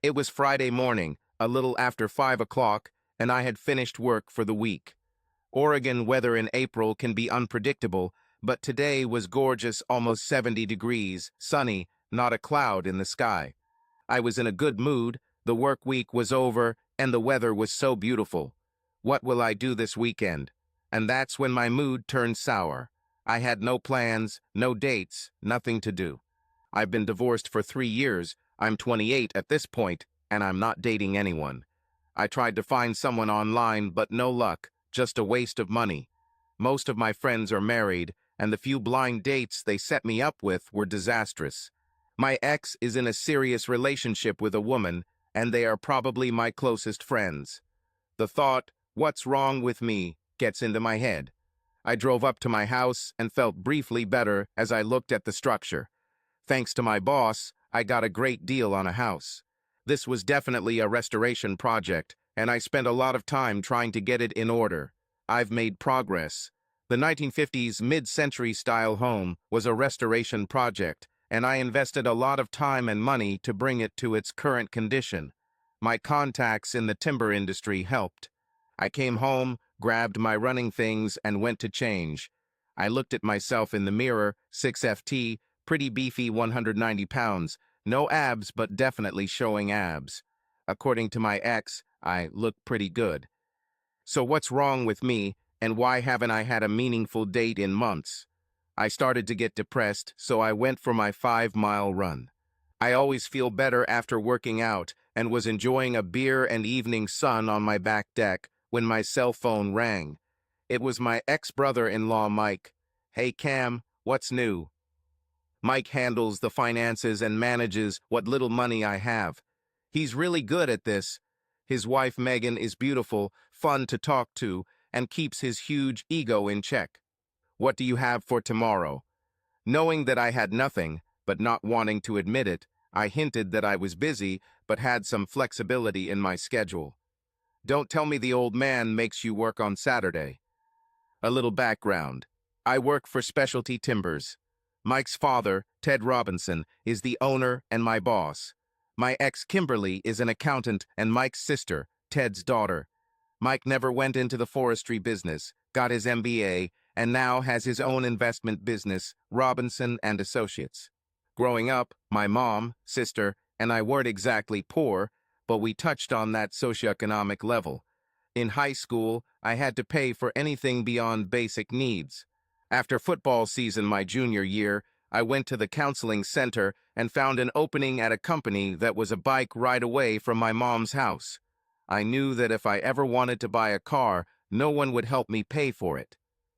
It was Friday morning, a little after 5 o'clock, and I had finished work for the week. Oregon weather in April can be unpredictable, but today was gorgeous, almost 70 degrees, sunny, not a cloud in the sky. I was in a good mood, the work week was over, and the weather was so beautiful. What will I do this weekend? And that's when my mood turned sour. I had no plans, no dates, nothing to do. I've been divorced for 3 years, I'm 28 at this point, and I'm not dating anyone. I tried to find someone online, but no luck, just a waste of money. Most of my friends are married, and the few blind dates they set me up with were disastrous. My ex is in a serious relationship with a woman, and they are probably my closest friends. The thought, "What's wrong with me?" gets into my head. I drove up to my house and felt briefly better as I looked at the structure. Thanks to my boss, I got a great deal on a house. This was definitely a restoration project, and I spent a lot of time trying to get it in order. I've made progress. The 1950s mid-century style home was a restoration project, and I invested a lot of time and money to bring it to its current condition. My contacts in the timber industry helped. I came home, grabbed my running things, and went to change. I looked at myself in the mirror, 6FT, pretty beefy, 190 pounds, no abs but definitely showing abs. According to my ex, I look pretty good. So what's wrong with me, and why haven't I had a meaningful date in months? I started to get depressed, so I went for my 5-mile run. I always feel better after working out, and was enjoying a beer and evening sun on my back deck when my cell phone rang. It was my ex-brother-in-law, Mike. "Hey Cam, what's new?" Mike handles the finances and manages what little money I have. He's really good at this. His wife Megan is beautiful, fun to talk to, and keeps his huge ego in check. "What do you have for tomorrow?" Knowing that I had nothing, but not wanting to admit it, I hinted that I was busy, but had some flexibility in my schedule. "Don't tell me the old man makes you work on Saturday." A little background. I work for Specialty Timbers. Mike's father, Ted Robinson, is the owner and my boss. My ex Kimberly is an accountant and Mike's sister, Ted's daughter. Mike never went into the forestry business, got his MBA, and now has his own investment business, Robinson and Associates. Growing up, my mom, sister, and I weren't exactly poor, but we touched on that socioeconomic level. In high school, I had to pay for anything beyond basic needs. After football season my junior year, I went to the counseling center and found an opening at a company that was a bike ride away from my mom's house. I knew that if I ever wanted to buy a car, no one would help me pay for it.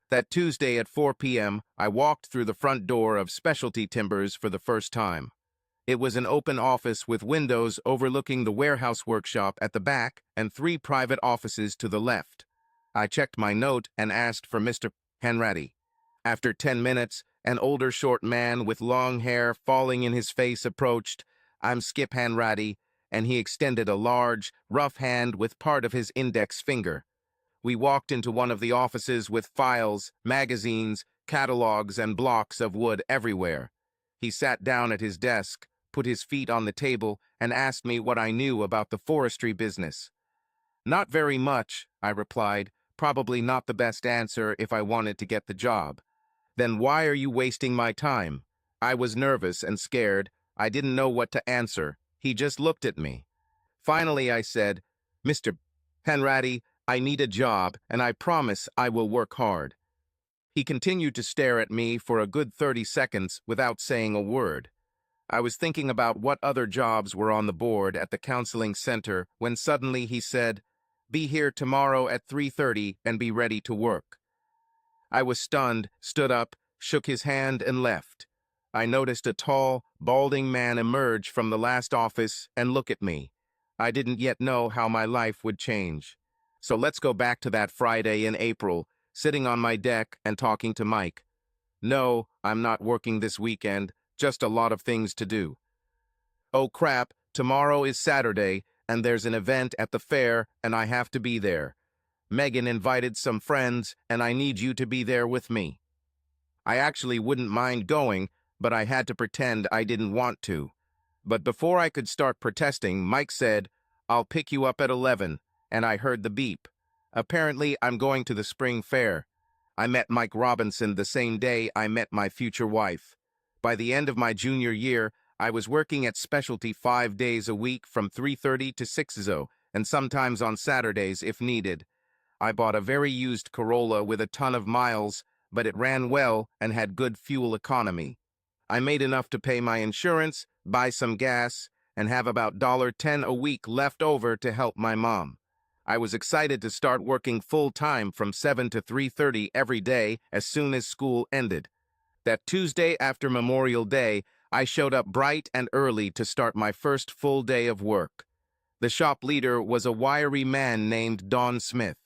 That Tuesday at 4 p.m., I walked through the front door of Specialty Timbers for the first time. It was an open office with windows overlooking the warehouse workshop at the back and 3 private offices to the left. I checked my note and asked for Mr. Hanratty. After 10 minutes, an older short man with long hair falling in his face approached. "I'm Skip Hanratty," and he extended a large, rough hand with part of his index finger. We walked into one of the offices with files, magazines, catalogs, and blocks of wood everywhere. He sat down at his desk, put his feet on the table, and asked me what I knew about the forestry business. "Not very much," I replied, probably not the best answer if I wanted to get the job. "Then why are you wasting my time?" I was nervous and scared. I didn't know what to answer. He just looked at me. Finally, I said, "Mr. Hanratty, I need a job, and I promise I will work hard." He continued to stare at me for a good 30 seconds without saying a word. I was thinking about what other jobs were on the board at the counseling center when suddenly he said, "Be here tomorrow at 3:30 and be ready to work." I was stunned, stood up, shook his hand, and left. I noticed a tall, balding man emerge from the last office and look at me. I didn't yet know how my life would change. So let's go back to that Friday in April, sitting on my deck and talking to Mike. "No, I'm not working this weekend, just a lot of things to do." "Oh crap, tomorrow is Saturday, and there's an event at the fair, and I have to be there. Megan invited some friends, and I need you to be there with me." I actually wouldn't mind going, but I had to pretend I didn't want to. But before I could start protesting, Mike said, "I'll pick you up at 11, and I heard the beep. Apparently, I'm going to the spring fair. I met Mike Robinson the same day I met my future wife. By the end of my junior year, I was working at Specialty 5 days a week from 3:30 to 6:00, and sometimes on Saturdays if needed. I bought a very used Corolla with a ton of miles, but it ran well and had good fuel economy. I made enough to pay my insurance, buy some gas, and have about $10 a week left over to help my mom. I was excited to start working full-time from 7 to 3:30 every day as soon as school ended. That Tuesday after Memorial Day, I showed up bright and early to start my first full day of work. The shop leader was a wiry man named Don Smith.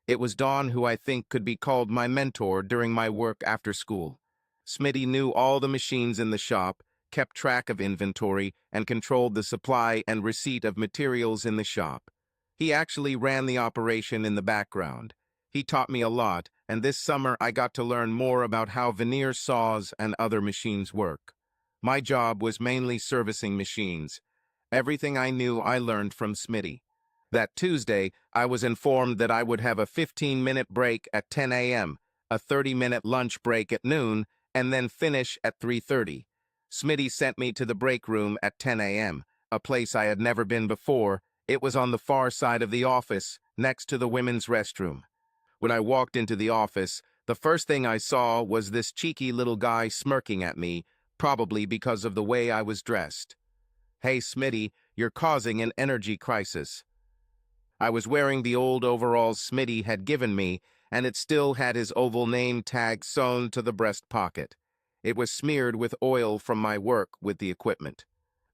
It was Don who I think could be called my mentor during my work after school. Smitty knew all the machines in the shop, kept track of inventory, and controlled the supply and receipt of materials in the shop. He actually ran the operation in the background. He taught me a lot, and this summer I got to learn more about how veneer saws and other machines work. My job was mainly servicing machines. Everything I knew I learned from Smitty. That Tuesday, I was informed that I would have a 15-minute break at 10 a.m., a 30-minute lunch break at noon, and then finish at 3:30. Smitty sent me to the break room at 10 a.m., a place I had never been before. It was on the far side of the office, next to the women's restroom. When I walked into the office, the first thing I saw was this cheeky little guy smirking at me, probably because of the way I was dressed. "Hey, Smitty, you're causing an energy crisis." I was wearing the old overalls Smitty had given me, and it still had his oval name tag sewn to the breast pocket. It was smeared with oil from my work with the equipment.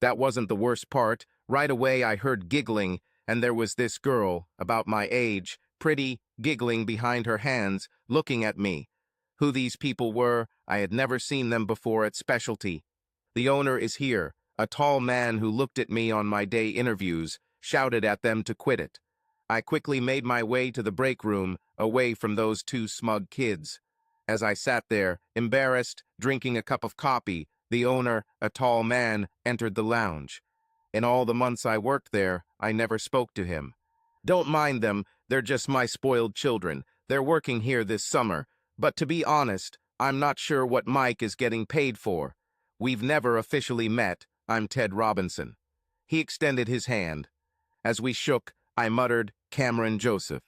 That wasn't the worst part. Right away I heard giggling, and there was this girl, about my age, pretty, giggling behind her hands, looking at me. Who these people were, I had never seen them before at Specialty. "The owner is here," a tall man who looked at me on my day interviews, shouted at them to quit it. I quickly made my way to the break room, away from those two smug kids. As I sat there, embarrassed, drinking a cup of coffee, the owner, a tall man, entered the lounge. In all the months I worked there, I never spoke to him. "Don't mind them, they're just my spoiled children. They're working here this summer. But to be honest, I'm not sure what Mike is getting paid for. We've never officially met. I'm Ted Robinson." He extended his hand. As we shook, I muttered, "Cameron Joseph."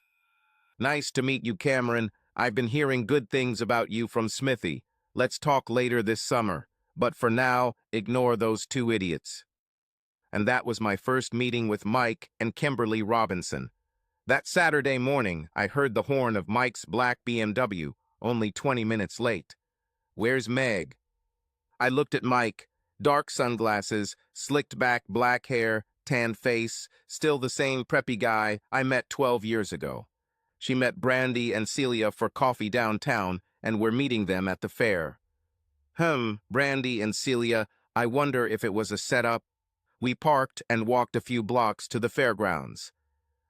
"Nice to meet you, Cameron. I've been hearing good things about you from Smithy. Let's talk later this summer. But for now, ignore those two idiots." And that was my first meeting with Mike and Kimberly Robinson. That Saturday morning, I heard the horn of Mike's black BMW, only 20 minutes late. "Where's Meg?" I looked at Mike. Dark sunglasses, slicked back black hair, tan face, still the same preppy guy I met 12 years ago. She met Brandy and Celia for coffee downtown, and we're meeting them at the fair. Brandy and Celia, I wonder if it was a setup. We parked and walked a few blocks to the fairgrounds.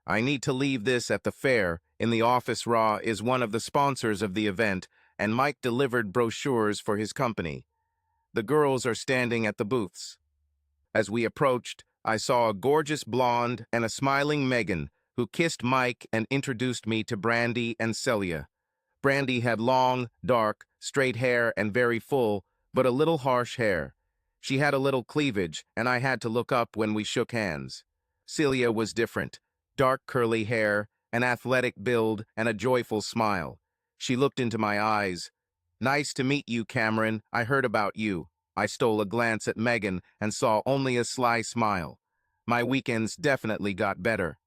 "I need to leave this at the fair. In the office, Raw is one of the sponsors of the event, and Mike delivered brochures for his company. The girls are standing at the booths." As we approached, I saw a gorgeous blonde and a smiling Megan, who kissed Mike and introduced me to Brandy and Celia. Brandy had long, dark, straight hair and very full, but a little harsh hair. She had a little cleavage, and I had to look up when we shook hands. Celia was different. Dark curly hair, an athletic build, and a joyful smile. She looked into my eyes. "Nice to meet you, Cameron. I heard about you." I stole a glance at Megan and saw only a sly smile. My weekends definitely got better.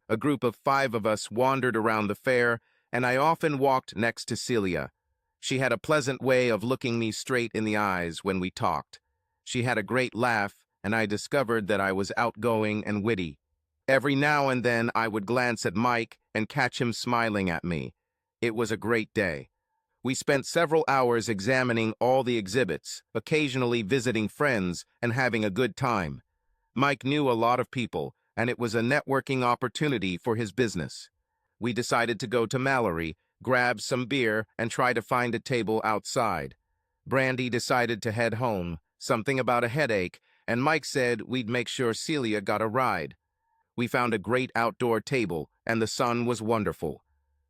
A group of 5 of us wandered around the fair, and I often walked next to Celia. She had a pleasant way of looking me straight in the eyes when we talked. She had a great laugh, and I discovered that I was outgoing and witty. Every now and then I would glance at Mike and catch him smiling at me. It was a great day. We spent several hours examining all the exhibits, occasionally visiting friends, and having a good time. Mike knew a lot of people, and it was a networking opportunity for his business. We decided to go to Mallory, grab some beer, and try to find a table outside. Brandy decided to head home, something about a headache, and Mike said we'd make sure Celia got a ride. We found a great outdoor table, and the sun was wonderful.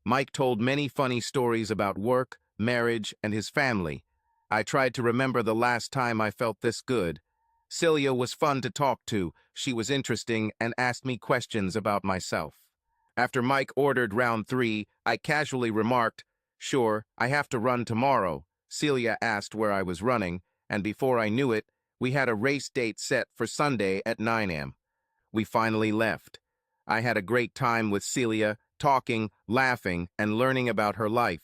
Mike told many funny stories about work, marriage, and his family. I tried to remember the last time I felt this good. Celia was fun to talk to. She was interesting and asked me questions about myself. After Mike ordered round 3, I casually remarked, "Sure, I have to run tomorrow." Celia asked where I was running, and before I knew it, we had a race date set for Sunday at 9 a.m. We finally left. I had a great time with Celia, talking, laughing, and learning about her life.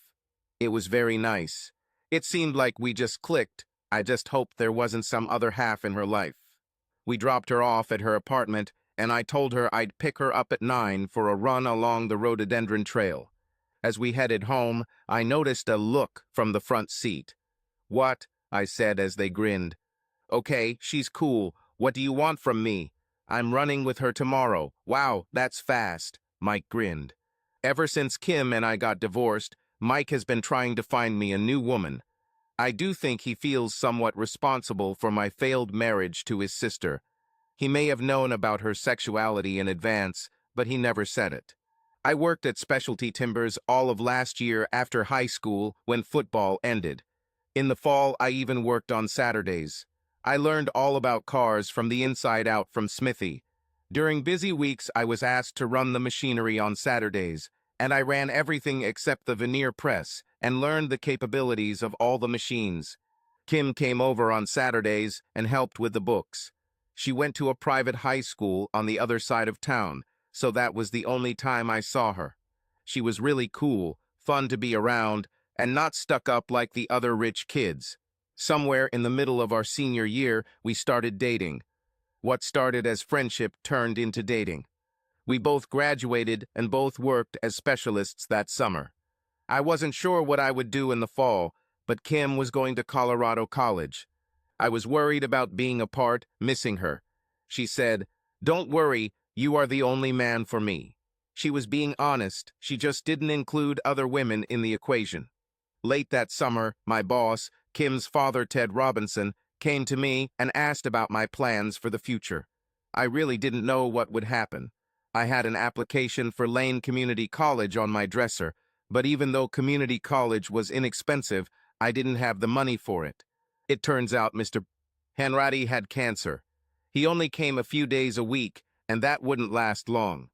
It was very nice. It seemed like we just clicked. I just hoped there wasn't some other half in her life. We dropped her off at her apartment, and I told her I'd pick her up at 9 for a run along the rhododendron trail. As we headed home, I noticed a look from the front seat. "What?" I said as they grinned. "Okay, she's cool. What do you want from me?" "I'm running with her tomorrow." "Wow, that's fast." Mike grinned. Ever since Kim and I got divorced, Mike has been trying to find me a new woman. I do think he feels somewhat responsible for my failed marriage to his sister. He may have known about her sexuality in advance, but he never said it. I worked at Specialty Timbers all of last year after high school when football ended. In the fall, I even worked on Saturdays. I learned all about cars from the inside out from Smithy. During busy weeks, I was asked to run the machinery on Saturdays, and I ran everything except the veneer press and learned the capabilities of all the machines. Kim came over on Saturdays and helped with the books. She went to a private high school on the other side of town, so that was the only time I saw her. She was really cool, fun to be around, and not stuck up like the other rich kids. Somewhere in the middle of our senior year, we started dating. What started as friendship turned into dating. We both graduated and both worked as specialists that summer. I wasn't sure what I would do in the fall, but Kim was going to Colorado College. I was worried about being apart, missing her. She said, "Don't worry, you are the only man for me." She was being honest, she just didn't include other women in the equation. Late that summer, my boss, Kim's father, Ted Robinson, came to me and asked about my plans for the future. I really didn't know what would happen. I had an application for Lane Community College on my dresser, but even though community college was inexpensive, I didn't have the money for it. It turns out Mr. Hanratty had cancer. He only came a few days a week, and that wouldn't last long.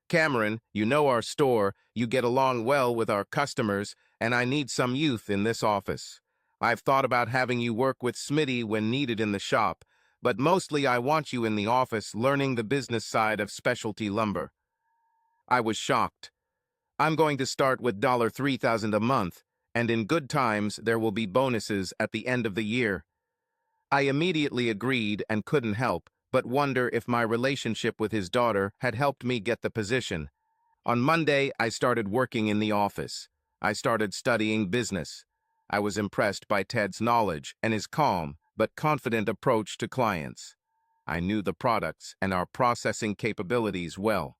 "Cameron, you know our store, you get along well with our customers, and I need some youth in this office. I've thought about having you work with Smitty when needed in the shop, but mostly I want you in the office learning the business side of specialty lumber." I was shocked. "I'm going to start with $3,000 a month, and in good times there will be bonuses at the end of the year." I immediately agreed and couldn't help but wonder if my relationship with his daughter had helped me get the position. On Monday, I started working in the office. I started studying business. I was impressed by Ted's knowledge and his calm but confident approach to clients. I knew the products and our processing capabilities well.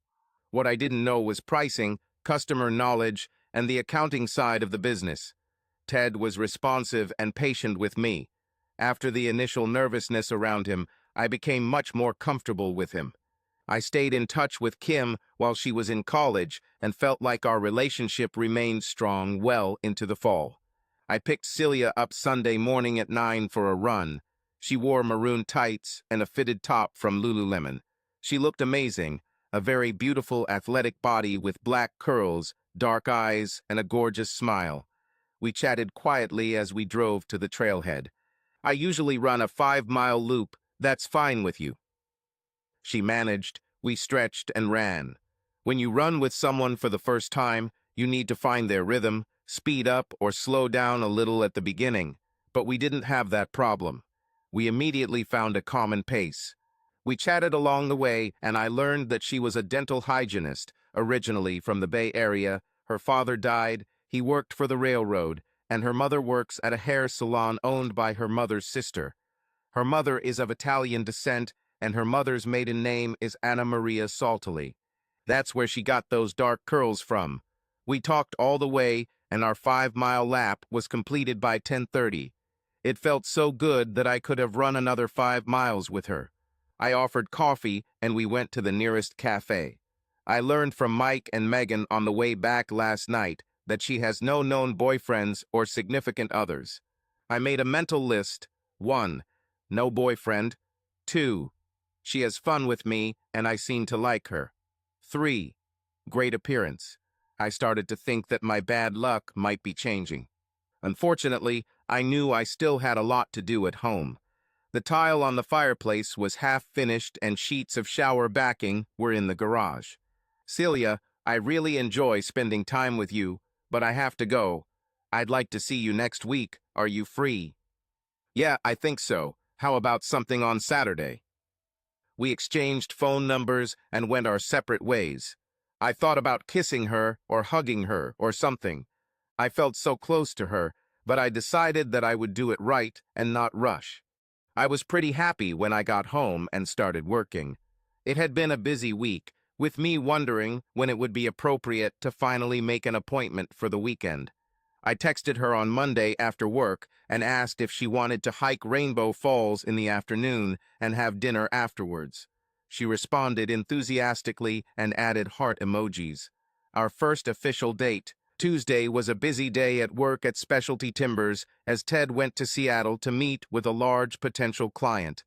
What I didn't know was pricing, customer knowledge, and the accounting side of the business. Ted was responsive and patient with me. After the initial nervousness around him, I became much more comfortable with him. I stayed in touch with Kim while she was in college and felt like our relationship remained strong well into the fall. I picked Celia up Sunday morning at 9 for a run. She wore maroon tights and a fitted top from Lululemon. She looked amazing, a very beautiful athletic body with black curls, dark eyes, and a gorgeous smile. We chatted quietly as we drove to the trailhead. "I usually run a 5-mile loop. That's fine with you?" She managed. We stretched and ran. When you run with someone for the first time, you need to find their rhythm, speed up or slow down a little at the beginning. But we didn't have that problem. We immediately found a common pace. We chatted along the way, and I learned that she was a dental hygienist, originally from the Bay Area. Her father died, he worked for the railroad, and her mother works at a hair salon owned by her mother's sister. Her mother is of Italian descent, and her mother's maiden name is Anna Maria Saltoli. That's where she got those dark curls from. We talked all the way, and our 5-mile lap was completed by 10:30. It felt so good that I could have run another 5 miles with her. I offered coffee and we went to the nearest cafe. I learned from Mike and Megan on the way back last night that she has no known boyfriends or significant others. I made a mental list. 1. No boyfriend. 2. She has fun with me and I seem to like her. 3. Great appearance. I started to think that my bad luck might be changing. Unfortunately, I knew I still had a lot to do at home. The tile on the fireplace was half finished and sheets of shower backing were in the garage. Celia, I really enjoy spending time with you, but I have to go. I'd like to see you next week. Are you free? Yeah, I think so. How about something on Saturday? We exchanged phone numbers and went our separate ways. I thought about kissing her or hugging her or something. I felt so close to her, but I decided that I would do it right and not rush. I was pretty happy when I got home and started working. It had been a busy week, with me wondering when it would be appropriate to finally make an appointment for the weekend. I texted her on Monday after work and asked if she wanted to hike Rainbow Falls in the afternoon and have dinner afterwards. She responded enthusiastically and added heart emojis. Our first official date. Tuesday was a busy day at work at Specialty Timbers as Ted went to Seattle to meet with a large potential client.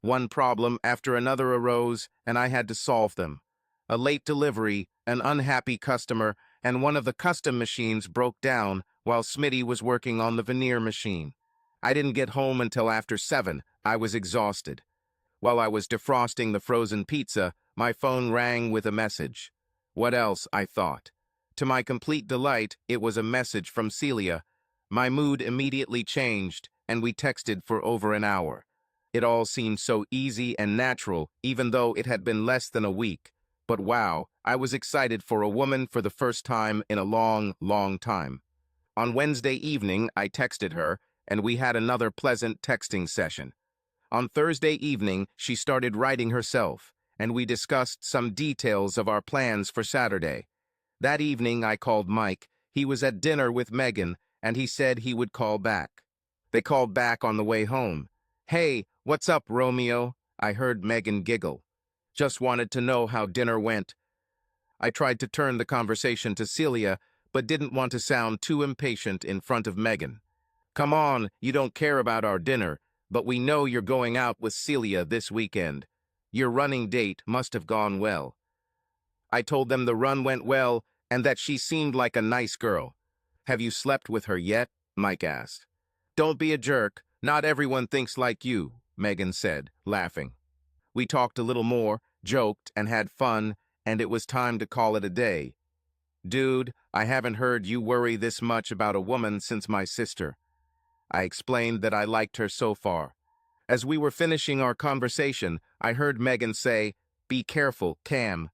One problem after another arose, and I had to solve them. A late delivery, an unhappy customer, and one of the custom machines broke down while Smitty was working on the veneer machine. I didn't get home until after 7. I was exhausted. While I was defrosting the frozen pizza, my phone rang with a message. What else, I thought. To my complete delight, it was a message from Celia. My mood immediately changed, and we texted for over an hour. It all seemed so easy and natural, even though it had been less than a week. But wow, I was excited for a woman for the first time in a long, long time. On Wednesday evening, I texted her, and we had another pleasant texting session. On Thursday evening, she started writing herself, and we discussed some details of our plans for Saturday. That evening, I called Mike. He was at dinner with Megan, and he said he would call back. They called back on the way home. Hey, what's up, Romeo? I heard Megan giggle. Just wanted to know how dinner went. I tried to turn the conversation to Celia, but didn't want to sound too impatient in front of Megan. Come on, you don't care about our dinner, but we know you're going out with Celia this weekend. Your running date must have gone well. I told them the run went well and that she seemed like a nice girl. Have you slept with her yet? Mike asked. Don't be a jerk. Not everyone thinks like you, Megan said, laughing. We talked a little more, joked, and had fun, and it was time to call it a day. Dude, I haven't heard you worry this much about a woman since my sister. I explained that I liked her so far. As we were finishing our conversation, I heard Megan say, Be careful, Cam.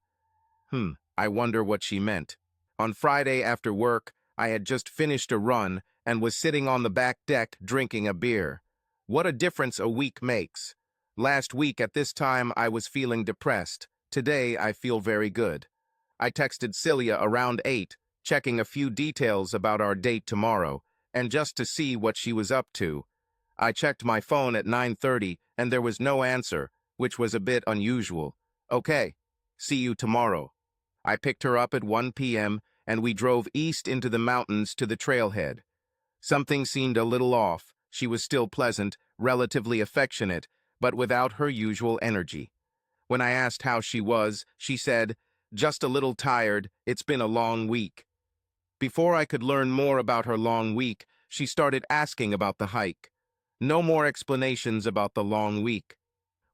I wonder what she meant. On Friday after work, I had just finished a run and was sitting on the back deck drinking a beer. What a difference a week makes. Last week at this time I was feeling depressed. Today I feel very good. I texted Celia around 8, checking a few details about our date tomorrow, and just to see what she was up to. I checked my phone at 9:30 and there was no answer, which was a bit unusual. Okay, see you tomorrow. I picked her up at 1 p.m. and we drove east into the mountains to the trailhead. Something seemed a little off. She was still pleasant, relatively affectionate, but without her usual energy. When I asked how she was, she said, Just a little tired, it's been a long week. Before I could learn more about her long week, she started asking about the hike. No more explanations about the long week.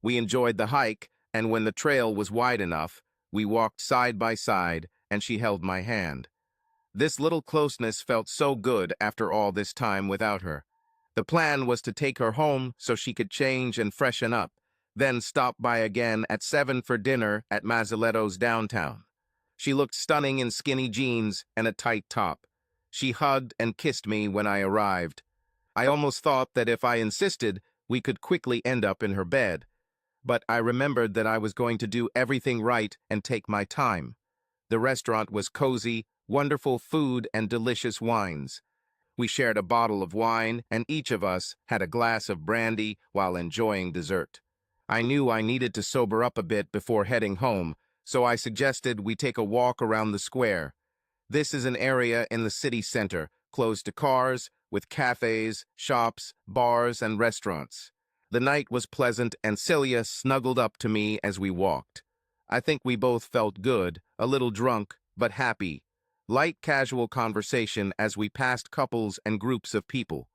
We enjoyed the hike, and when the trail was wide enough, we walked side by side, and she held my hand. This little closeness felt so good after all this time without her. The plan was to take her home so she could change and freshen up, then stop by again at 7 for dinner at Mazzoletto's downtown. She looked stunning in skinny jeans and a tight top. She hugged and kissed me when I arrived. I almost thought that if I insisted, we could quickly end up in her bed. But I remembered that I was going to do everything right and take my time. The restaurant was cozy, wonderful food and delicious wines. We shared a bottle of wine, and each of us had a glass of brandy while enjoying dessert. I knew I needed to sober up a bit before heading home, so I suggested we take a walk around the square. This is an area in the city center, closed to cars, with cafes, shops, bars, and restaurants. The night was pleasant, and Celia snuggled up to me as we walked. I think we both felt good, a little drunk, but happy. Light casual conversation as we passed couples and groups of people.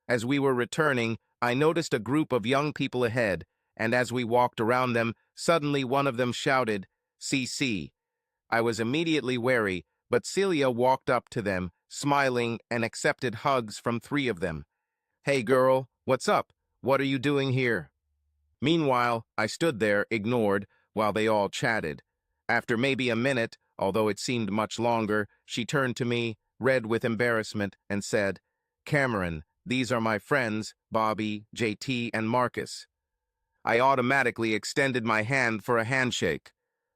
As we were returning, I noticed a group of young people ahead, and as we walked around them, suddenly one of them shouted, "CC." I was immediately wary, but Celia walked up to them, smiling, and accepted hugs from three of them. "Hey girl, what's up? What are you doing here?" Meanwhile, I stood there, ignored, while they all chatted. After maybe a minute, although it seemed much longer, she turned to me, red with embarrassment, and said, "Cameron, these are my friends, Bobby, JT, and Marcus." I automatically extended my hand for a handshake.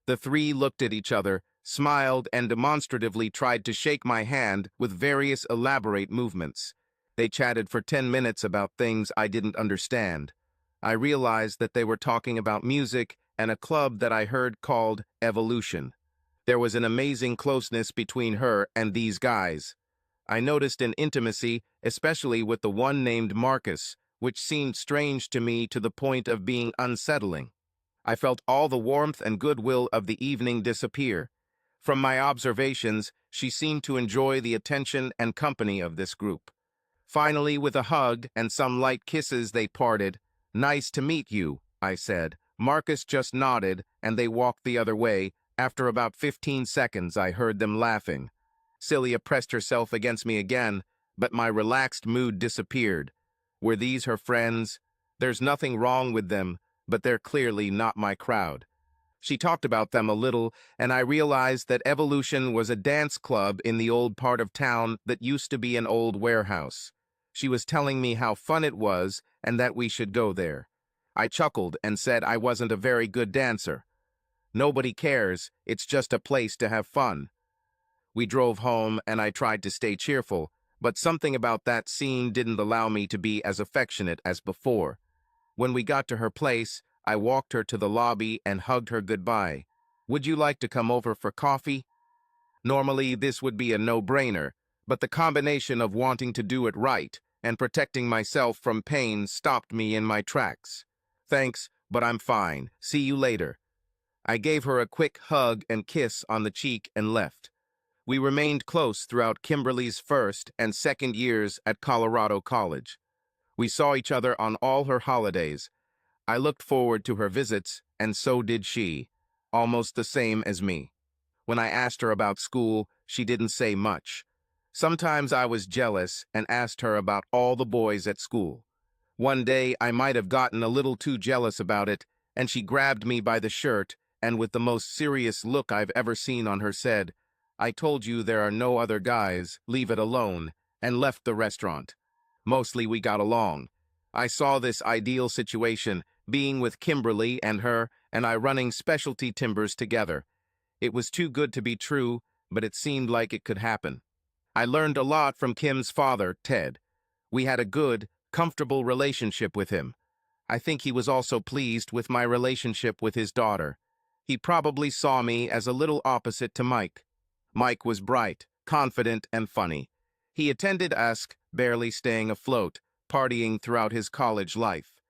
The three looked at each other, smiled, and demonstratively tried to shake my hand with various elaborate movements. They chatted for 10 minutes about things I didn't understand. I realized that they were talking about music and a club that I heard called Evolution. There was an amazing closeness between her and these guys. I noticed an intimacy, especially with the one named Marcus, which seemed strange to me to the point of being unsettling. I felt all the warmth and goodwill of the evening disappear. From my observations, she seemed to enjoy the attention and company of this group. Finally, with a hug and some light kisses, they parted. "Nice to meet you," I said. Marcus just nodded, and they walked the other way. After about 15 seconds, I heard them laughing. Celia pressed herself against me again, but my relaxed mood disappeared. Were these her friends? There's nothing wrong with them, but they're clearly not my crowd. She talked about them a little, and I realized that Evolution was a dance club in the old part of town that used to be an old warehouse. She was telling me how fun it was and that we should go there. I chuckled and said I wasn't a very good dancer. Nobody cares, it's just a place to have fun. We drove home, and I tried to stay cheerful, but something about that scene didn't allow me to be as affectionate as before. When we got to her place, I walked her to the lobby and hugged her goodbye. "Would you like to come over for coffee?" Normally, this would be a no-brainer, but the combination of wanting to do it right and protecting myself from pain stopped me in my tracks. "Thanks, but I'm fine. See you later." I gave her a quick hug and kiss on the cheek and left. We remained close throughout Kimberly's first and second years at Colorado College. We saw each other on all her holidays. I looked forward to her visits, and so did she, almost the same as me. When I asked her about school, she didn't say much. Sometimes I was jealous and asked her about all the boys at school. One day, I might have gotten a little too jealous about it, and she grabbed me by the shirt and with the most serious look I've ever seen on her said, "I told you there are no other guys, leave it alone," and left the restaurant. Mostly we got along. I saw this ideal situation, being with Kimberly and her and I running specialty timbers together. It was too good to be true, but it seemed like it could happen. I learned a lot from Kim's father, Ted. We had a good, comfortable relationship with him. I think he was also pleased with my relationship with his daughter. He probably saw me as a little opposite to Mike. Mike was bright, confident, and funny. He attended USC, barely staying afloat, partying throughout his college life.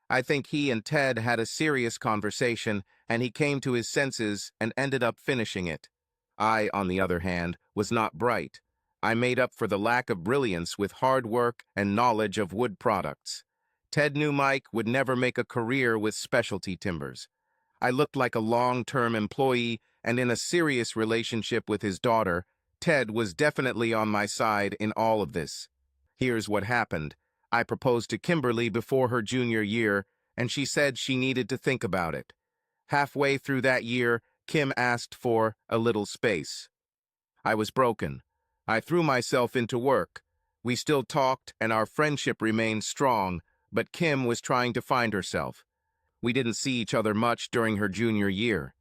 I think he and Ted had a serious conversation, and he came to his senses and ended up finishing it. I, on the other hand, was not bright. I made up for the lack of brilliance with hard work and knowledge of wood products. Ted knew Mike would never make a career with specialty timbers. I looked like a long-term employee, and in a serious relationship with his daughter, Ted was definitely on my side in all of this. Here's what happened. I proposed to Kimberly before her junior year, and she said she needed to think about it. Halfway through that year, Kim asked for a little space. I was broken. I threw myself into work. We still talked, and our friendship remained strong, but Kim was trying to find herself. We didn't see each other much during her junior year.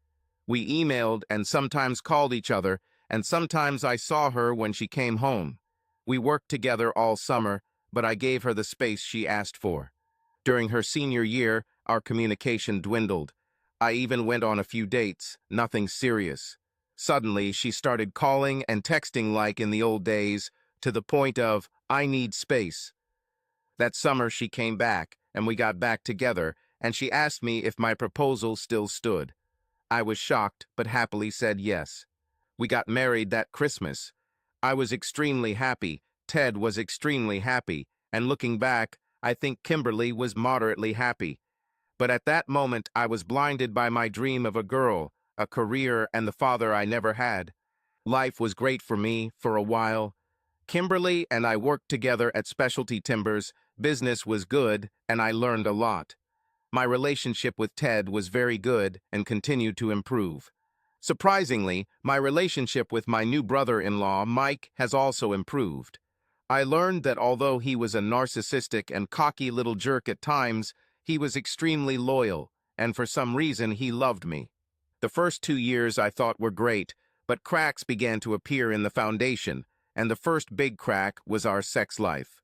We emailed and sometimes called each other, and sometimes I saw her when she came home. We worked together all summer, but I gave her the space she asked for. During her senior year, our communication dwindled. I even went on a few dates, nothing serious. Suddenly, she started calling and texting like in the old days, to the point of, "I need space." That summer, she came back, and we got back together, and she asked me if my proposal still stood. I was shocked, but happily said yes. We got married that Christmas. I was extremely happy, Ted was extremely happy, and looking back, I think Kimberly was moderately happy. But at that moment, I was blinded by my dream of a girl, a career, and the father I never had. Life was great for me for a while. Kimberly and I worked together at Specialty Timbers, business was good, and I learned a lot. My relationship with Ted was very good and continued to improve. Surprisingly, my relationship with my new brother-in-law, Mike, has also improved. I learned that although he was a narcissistic and cocky little jerk at times, he was extremely loyal, and for some reason he loved me. The first 2 years I thought were great, but cracks began to appear in the foundation, and the first big crack was our sex life.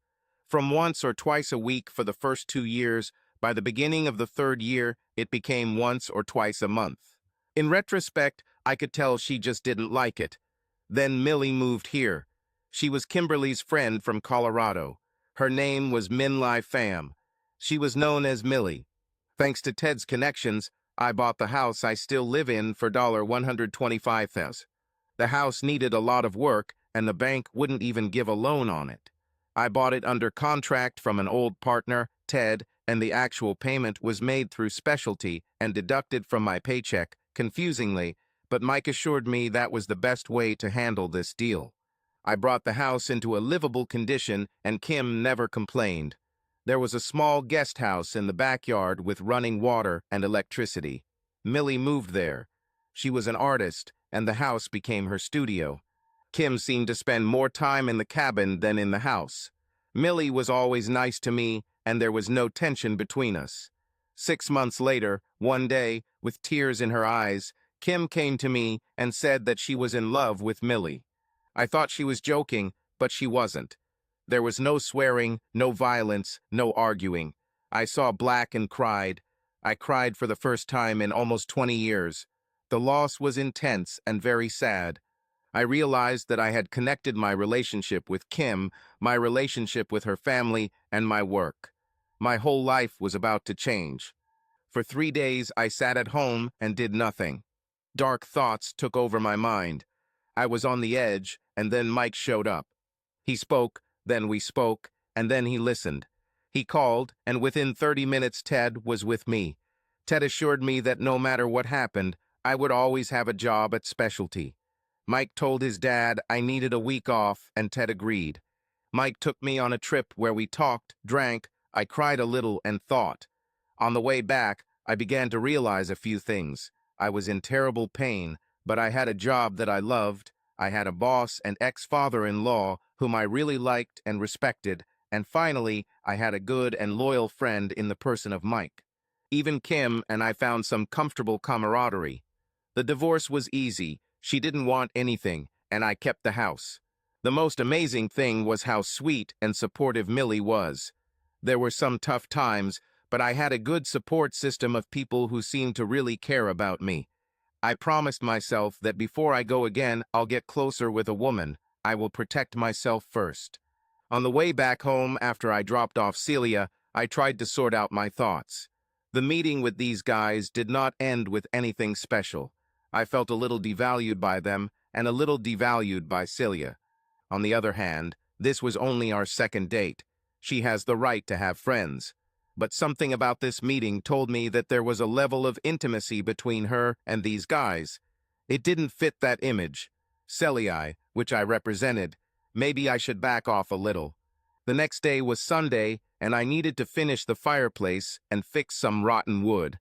From once or twice a week for the first 2 years, by the beginning of the third year, it became once or twice a month. In retrospect, I could tell she just didn't like it. Then Millie moved here. She was Kimberly's friend from Colorado. Her name was Minlai Pham. She was known as Millie. Thanks to Ted's connections, I bought the house I still live in for $125,000. The house needed a lot of work, and the bank wouldn't even give a loan on it. I bought it under contract from an old partner, Ted, and the actual payment was made through Specialty and deducted from my paycheck, confusingly, but Mike assured me that was the best way to handle this deal. I brought the house into a livable condition, and Kim never complained. There was a small guest house in the backyard with running water and electricity. Millie moved there. She was an artist, and the house became her studio. Kim seemed to spend more time in the cabin than in the house. Millie was always nice to me, and there was no tension between us. 6 months later, one day, with tears in her eyes, Kim came to me and said that she was in love with Millie. I thought she was joking, but she wasn't. There was no swearing, no violence, no arguing. I saw black and cried. I cried for the first time in almost 20 years. The loss was intense and very sad. I realized that I had connected my relationship with Kim, my relationship with her family, and my work. My whole life was about to change. For 3 days, I sat at home and did nothing. Dark thoughts took over my mind. I was on the edge, and then Mike showed up. He spoke, then we spoke, and then he listened. He called, and within 30 minutes Ted was with me. Ted assured me that no matter what happened, I would always have a job at Specialty. Mike told his dad I needed a week off, and Ted agreed. Mike took me on a trip where we talked, drank, I cried a little and thought. On the way back, I began to realize a few things. I was in terrible pain, but I had a job that I loved. I had a boss and ex-father-in-law whom I really liked and respected, and finally, I had a good and loyal friend in the person of Mike. Even Kim and I found some comfortable camaraderie. The divorce was easy. She didn't want anything, and I kept the house. The most amazing thing was how sweet and supportive Millie was. There were some tough times, but I had a good support system of people who seemed to really care about me. I promised myself that before I go again, I'll get closer with a woman. I will protect myself first. On the way back home after I dropped off Celia, I tried to sort out my thoughts. The meeting with these guys did not end with anything special. I felt a little devalued by them and a little devalued by Celia. On the other hand, this was only our second date. She has the right to have friends. But something about this meeting told me that there was a level of intimacy between her and these guys. It didn't fit that image. Celia, which I represented, maybe I should back off a little. The next day was Sunday, and I needed to finish the fireplace and fix some rotten wood.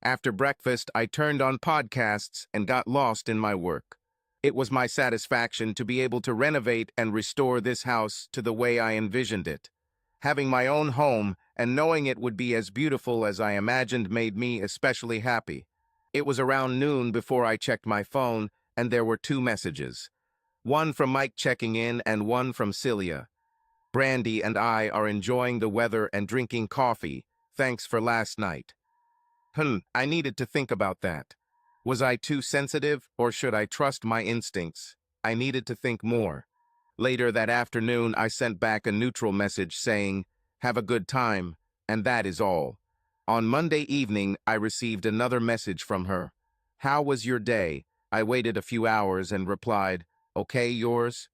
After breakfast, I turned on podcasts and got lost in my work. It was my satisfaction to be able to renovate and restore this house to the way I envisioned it. Having my own home and knowing it would be as beautiful as I imagined made me especially happy. It was around noon before I checked my phone, and there were 2 messages. One from Mike checking in and one from Celia. Brandy and I are enjoying the weather and drinking coffee. Thanks for last night. I needed to think about that. Was I too sensitive, or should I trust my instincts? I needed to think more. Later that afternoon, I sent back a neutral message saying, "Have a good time," and that is all. On Monday evening, I received another message from her. "How was your day?" I waited a few hours and replied, "Okay, yours?"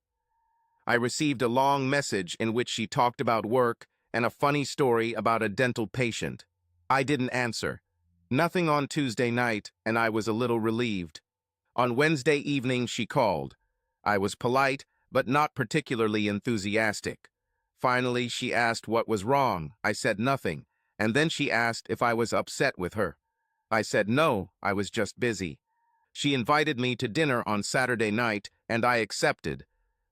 I received a long message in which she talked about work and a funny story about a dental patient. I didn't answer. Nothing on Tuesday night, and I was a little relieved. On Wednesday evening, she called. I was polite, but not particularly enthusiastic. Finally, she asked what was wrong. I said nothing, and then she asked if I was upset with her. I said no, I was just busy. She invited me to dinner on Saturday night, and I accepted.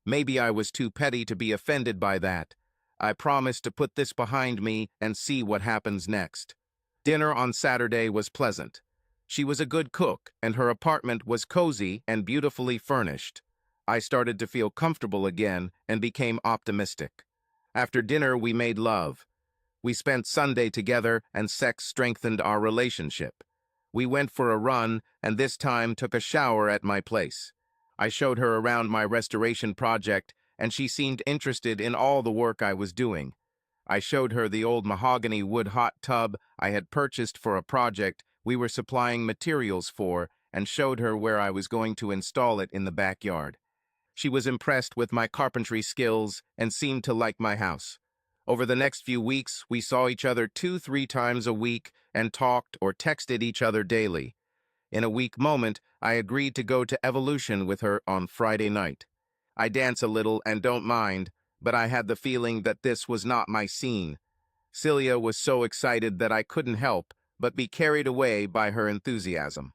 Maybe I was too petty to be offended by that. I promised to put this behind me and see what happens next. Dinner on Saturday was pleasant. She was a good cook, and her apartment was cozy and beautifully furnished. I started to feel comfortable again and became optimistic. After dinner, we made love. We spent Sunday together, and sex strengthened our relationship. We went for a run, and this time took a shower at my place. I showed her around my restoration project, and she seemed interested in all the work I was doing. I showed her the old mahogany wood hot tub I had purchased for a project we were supplying materials for, and showed her where I was going to install it in the backyard. She was impressed with my carpentry skills and seemed to like my house. Over the next few weeks, we saw each other 2-3 times a week and talked or texted each other daily. In a weak moment, I agreed to go to Evolution with her on Friday night. I dance a little and don't mind, but I had the feeling that this was not my scene. Celia was so excited that I couldn't help but be carried away by her enthusiasm.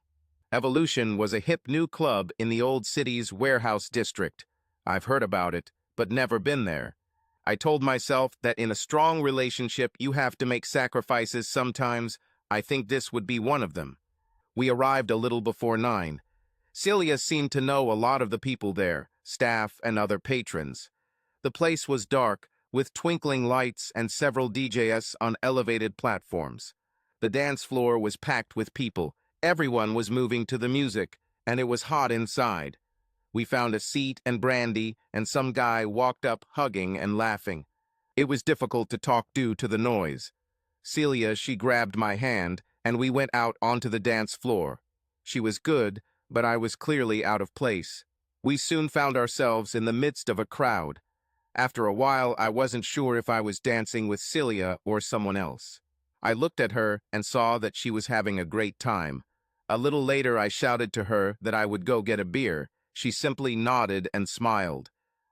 Evolution was a hip new club in the old city's warehouse district. I've heard about it, but never been there. I told myself that in a strong relationship you have to make sacrifices sometimes. I think this would be one of them. We arrived a little before 9. Celia seemed to know a lot of the people there, staff and other patrons. The place was dark, with twinkling lights and several DJs on elevated platforms. The dance floor was packed with people. Everyone was moving to the music, and it was hot inside. We found a seat and brandy, and some guy walked up hugging and laughing. It was difficult to talk due to the noise. Celia, she grabbed my hand, and we went out onto the dance floor. She was good, but I was clearly out of place. We soon found ourselves in the midst of a crowd. After a while, I wasn't sure if I was dancing with Celia or someone else. I looked at her and saw that she was having a great time. A little later, I shouted to her that I would go get a beer. She simply nodded and smiled.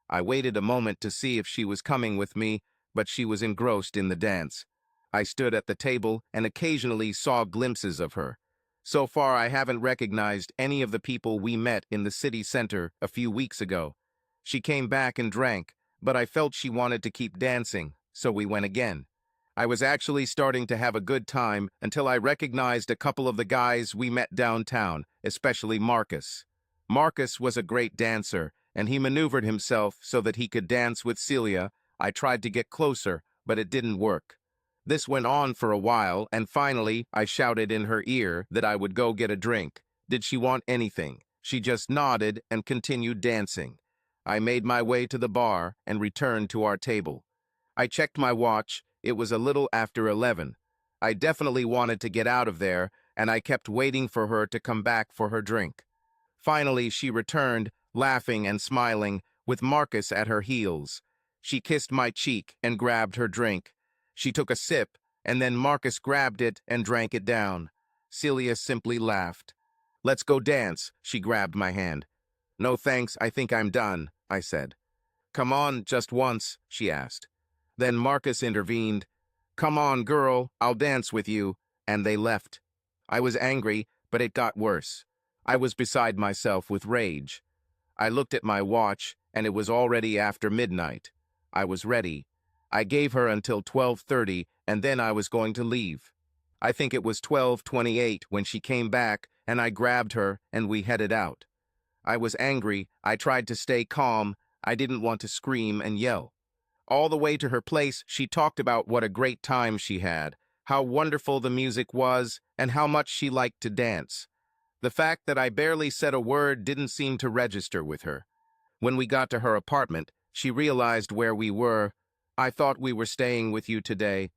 I waited a moment to see if she was coming with me, but she was engrossed in the dance. I stood at the table and occasionally saw glimpses of her. So far, I haven't recognized any of the people we met in the city center a few weeks ago. She came back and drank, but I felt she wanted to keep dancing, so we went again. I was actually starting to have a good time until I recognized a couple of the guys we met downtown, especially Marcus. Marcus was a great dancer, and he maneuvered himself so that he could dance with Celia. I tried to get closer, but it didn't work. This went on for a while, and finally, I shouted in her ear that I would go get a drink. Did she want anything? She just nodded and continued dancing. I made my way to the bar and returned to our table. I checked my watch. It was a little after 11. I definitely wanted to get out of there, and I kept waiting for her to come back for her drink. Finally, she returned, laughing and smiling, with Marcus at her heels. She kissed my cheek and grabbed her drink. She took a sip, and then Marcus grabbed it and drank it down. Celia simply laughed. "Let's go dance," she grabbed my hand. "No thanks, I think I'm done," I said. "Come on, just once," she asked. Then Marcus intervened. "Come on, girl, I'll dance with you," and they left. I was angry, but it got worse. I was beside myself with rage. I looked at my watch, and it was already after midnight. I was ready. I gave her until 12:30, and then I was going to leave. I think it was 12:28 when she came back, and I grabbed her, and we headed out. I was angry. I tried to stay calm. I didn't want to scream and yell. All the way to her place, she talked about what a great time she had, how wonderful the music was, and how much she liked to dance. The fact that I barely said a word didn't seem to register with her. When we got to her apartment, she realized where we were. "I thought we were staying with you today."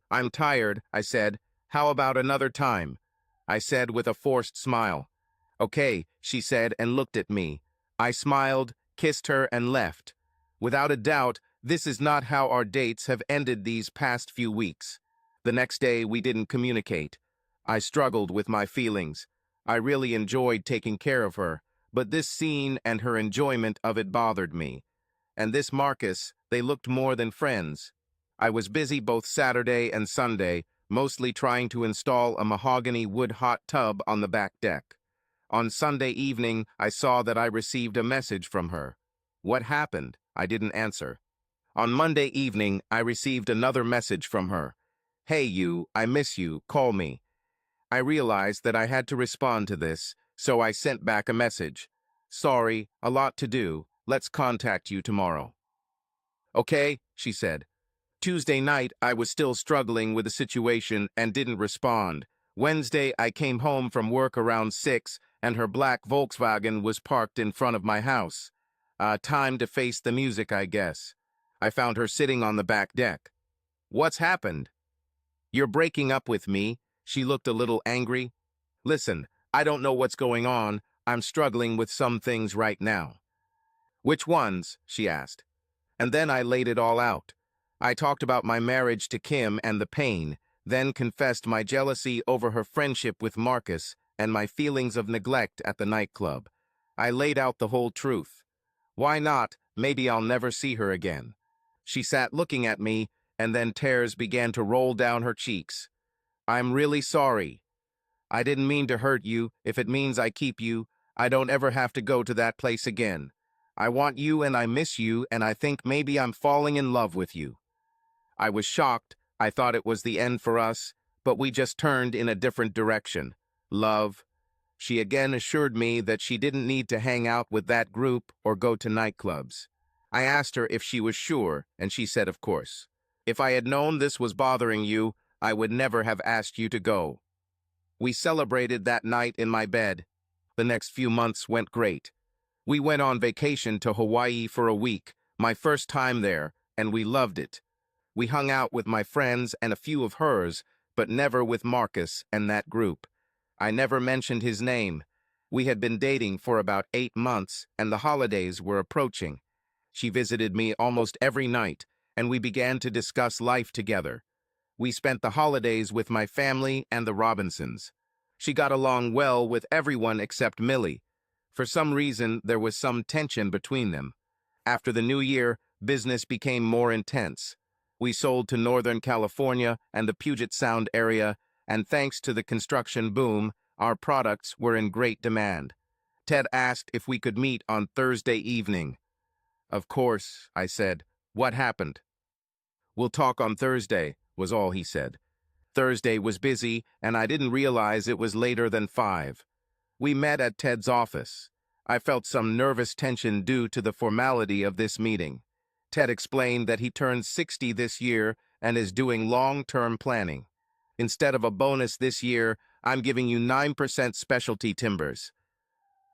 "I'm tired," I said. "How about another time?" I said with a forced smile. "Okay," she said and looked at me. I smiled, kissed her, and left. Without a doubt, this is not how our dates have ended these past few weeks. The next day, we didn't communicate. I struggled with my feelings. I really enjoyed taking care of her, but this scene and her enjoyment of it bothered me. And this Marcus, they looked more than friends. I was busy both Saturday and Sunday, mostly trying to install a mahogany wood hot tub on the back deck. On Sunday evening, I saw that I received a message from her. What happened? I didn't answer. On Monday evening, I received another message from her. "Hey you, I miss you, call me." I realized that I had to respond to this, so I sent back a message. "Sorry, a lot to do. Let's contact you tomorrow." "Okay," she said. Tuesday night, I was still struggling with the situation and didn't respond. Wednesday, I came home from work around 6, and her black Volkswagen was parked in front of my house. Time to face the music, I guess. I found her sitting on the back deck. "What's happened?" "You're breaking up with me." She looked a little angry. "Listen, I don't know what's going on. I'm struggling with some things right now." "Which ones?" she asked. And then I laid it all out. I talked about my marriage to Kim and the pain, then confessed my jealousy over her friendship with Marcus and my feelings of neglect at the nightclub. I laid out the whole truth. Why not? Maybe I'll never see her again. She sat looking at me, and then tears began to roll down her cheeks. "I'm really sorry. I didn't mean to hurt you. If it means I keep you, I don't ever have to go to that place again. I want you and I miss you, and I think maybe I'm falling in love with you." I was shocked. I thought it was the end for us, but we just turned in a different direction. Love. She again assured me that she didn't need to hang out with that group or go to nightclubs. I asked her if she was sure, and she said of course. "If I had known this was bothering you, I would never have asked you to go." We celebrated that night in my bed. The next few months went great. We went on vacation to Hawaii for a week, my first time there, and we loved it. We hung out with my friends and a few of hers, but never with Marcus and that group. I never mentioned his name. We had been dating for about 8 months, and the holidays were approaching. She visited me almost every night, and we began to discuss life together. We spent the holidays with my family and the Robinsons. She got along well with everyone except Millie. For some reason, there was some tension between them. After the new year, business became more intense. We sold to Northern California and the Puget Sound area, and thanks to the construction boom, our products were in great demand. Ted asked if we could meet on Thursday evening. "Of course," I said. "What happened?" "We'll talk on Thursday," was all he said. Thursday was busy, and I didn't realize it was later than 5. We met at Ted's office. I felt some nervous tension due to the formality of this meeting. Ted explained that he turned 60 this year and is doing long-term planning. "Instead of a bonus this year, I'm giving you 9% specialty timbers."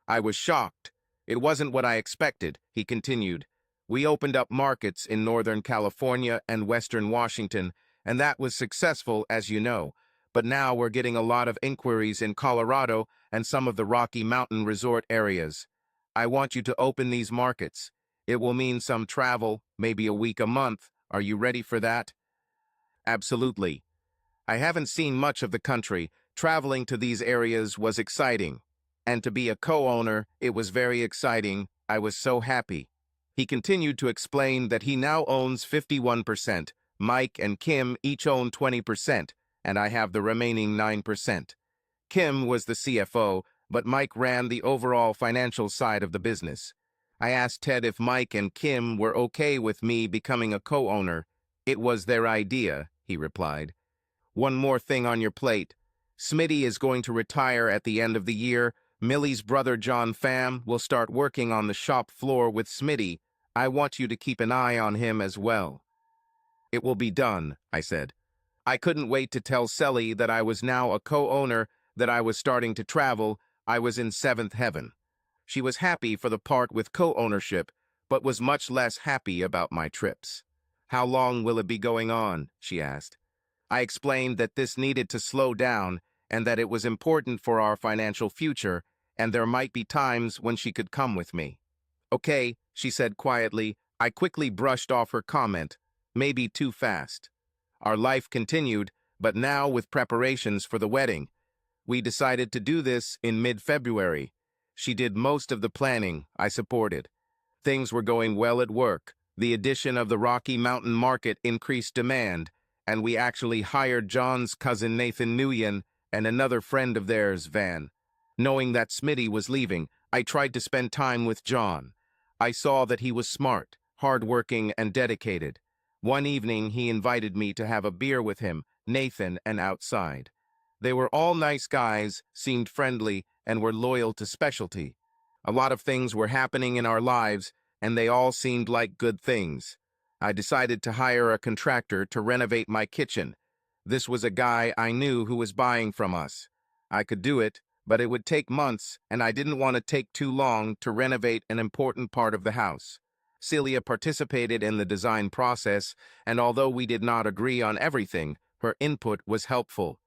I was shocked. "It wasn't what I expected," he continued. "We opened up markets in Northern California and Western Washington, and that was successful, as you know. But now we're getting a lot of inquiries in Colorado and some of the Rocky Mountain resort areas. I want you to open these markets. It will mean some travel, maybe a week a month. Are you ready for that?" "Absolutely. I haven't seen much of the country. Traveling to these areas was exciting. And to be a co-owner, it was very exciting. I was so happy." He continued to explain that he now owns 51%. Mike and Kim each own 20%, and I have the remaining 9%. Kim was the CFO, but Mike ran the overall financial side of the business. I asked Ted if Mike and Kim were okay with me becoming a co-owner. "It was their idea," he replied. "One more thing on your plate. Smitty is going to retire at the end of the year, Millie's brother John Pham will start working on the shop floor with Smitty. I want you to keep an eye on him as well." "It will be done," I said. I couldn't wait to tell Sally that I was now a co-owner, that I was starting to travel. I was in seventh heaven. She was happy for the part with co-ownership, but was much less happy about my trips. "How long will it be going on?" she asked. I explained that this needed to slow down and that it was important for our financial future, and there might be times when she could come with me. "Okay," she said quietly. I quickly brushed off her comment. Maybe too fast. Our life continued, but now with preparations for the wedding. We decided to do this in mid-February. She did most of the planning. I supported. Things were going well at work. The addition of the Rocky Mountain market increased demand, and we actually hired John's cousin Nathan Nguyen and another friend of theirs, Van. Knowing that Smitty was leaving, I tried to spend time with John. I saw that he was smart, hardworking, and dedicated. One evening, he invited me to have a beer with him, Nathan, and outside. They were all nice guys, seemed friendly, and were loyal to specialty. A lot of things were happening in our lives, and they all seemed like good things. I decided to hire a contractor to renovate my kitchen. This was a guy I knew who was buying from us. I could do it, but it would take months, and I didn't want to take too long to renovate an important part of the house. Celia participated in the design process, and although we did not agree on everything, her input was helpful.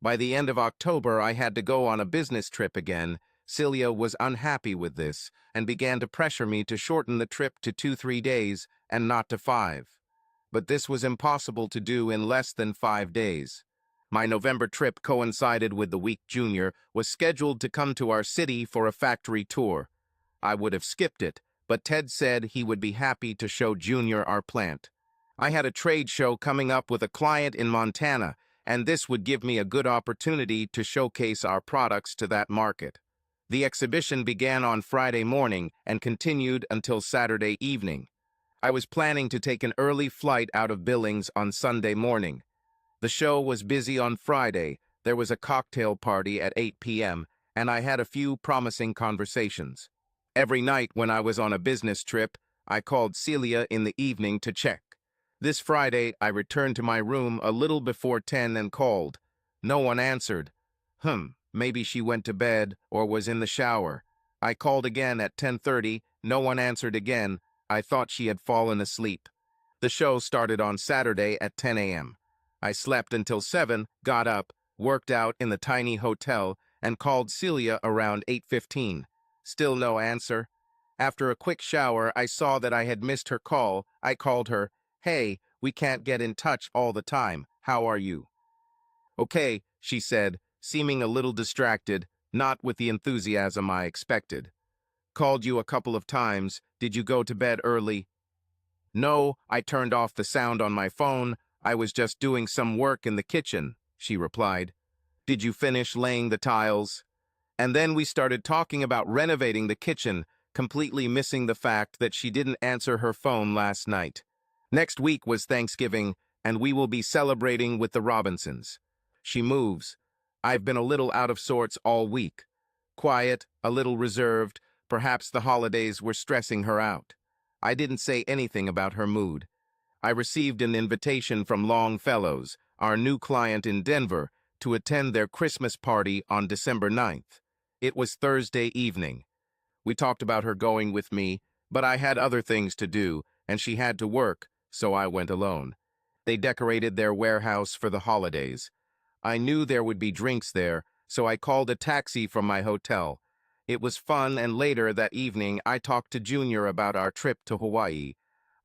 By the end of October, I had to go on a business trip again. Celia was unhappy with this and began to pressure me to shorten the trip to 2-3 days and not to 5. But this was impossible to do in less than 5 days. My November trip coincided with the week Junior was scheduled to come to our city for a factory tour. I would have skipped it, but Ted said he would be happy to show Junior our plant. I had a trade show coming up with a client in Montana, and this would give me a good opportunity to showcase our products to that market. The exhibition began on Friday morning and continued until Saturday evening. I was planning to take an early flight out of Billings on Sunday morning. The show was busy on Friday. There was a cocktail party at 8 p.m., and I had a few promising conversations. Every night when I was on a business trip, I called Celia in the evening to check. This Friday, I returned to my room a little before 10 and called. No one answered. Maybe she went to bed or was in the shower. I called again at 10:30. No one answered again. I thought she had fallen asleep. The show started on Saturday at 10 a.m. I slept until 7, got up, worked out in the tiny hotel, and called Celia around 8:15. Still no answer. After a quick shower, I saw that I had missed her call. I called her. "Hey, we can't get in touch all the time. How are you?" "Okay," she said, seeming a little distracted, not with the enthusiasm I expected. "Called you a couple of times. Did you go to bed early?" "No, I turned off the sound on my phone. I was just doing some work in the kitchen," she replied. "Did you finish laying the tiles?" And then we started talking about renovating the kitchen, completely missing the fact that she didn't answer her phone last night. Next week was Thanksgiving, and we will be celebrating with the Robinsons. She moves. I've been a little out of sorts all week. Quiet, a little reserved. Perhaps the holidays were stressing her out. I didn't say anything about her mood. I received an invitation from Longfellows, our new client in Denver, to attend their Christmas party on December 9th. It was Thursday evening. We talked about her going with me, but I had other things to do, and she had to work, so I went alone. They decorated their warehouse for the holidays. I knew there would be drinks there, so I called a taxi from my hotel. It was fun, and later that evening I talked to Junior about our trip to Hawaii.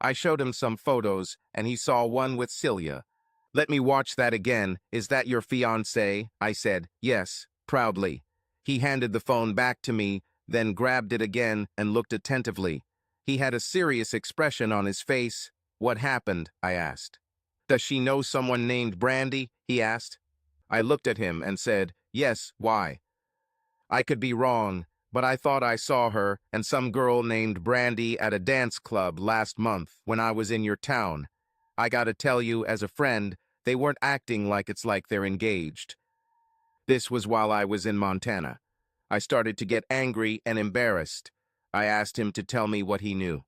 I showed him some photos, and he saw one with Celia. "Let me watch that again. Is that your fiancé?" I said. "Yes," proudly. He handed the phone back to me, then grabbed it again and looked attentively. He had a serious expression on his face. "What happened?" I asked. "Does she know someone named Brandy?" he asked. I looked at him and said, "Yes, why?" "I could be wrong, but I thought I saw her and some girl named Brandy at a dance club last month when I was in your town. I gotta tell you, as a friend, they weren't acting like it's like they're engaged." This was while I was in Montana. I started to get angry and embarrassed. I asked him to tell me what he knew.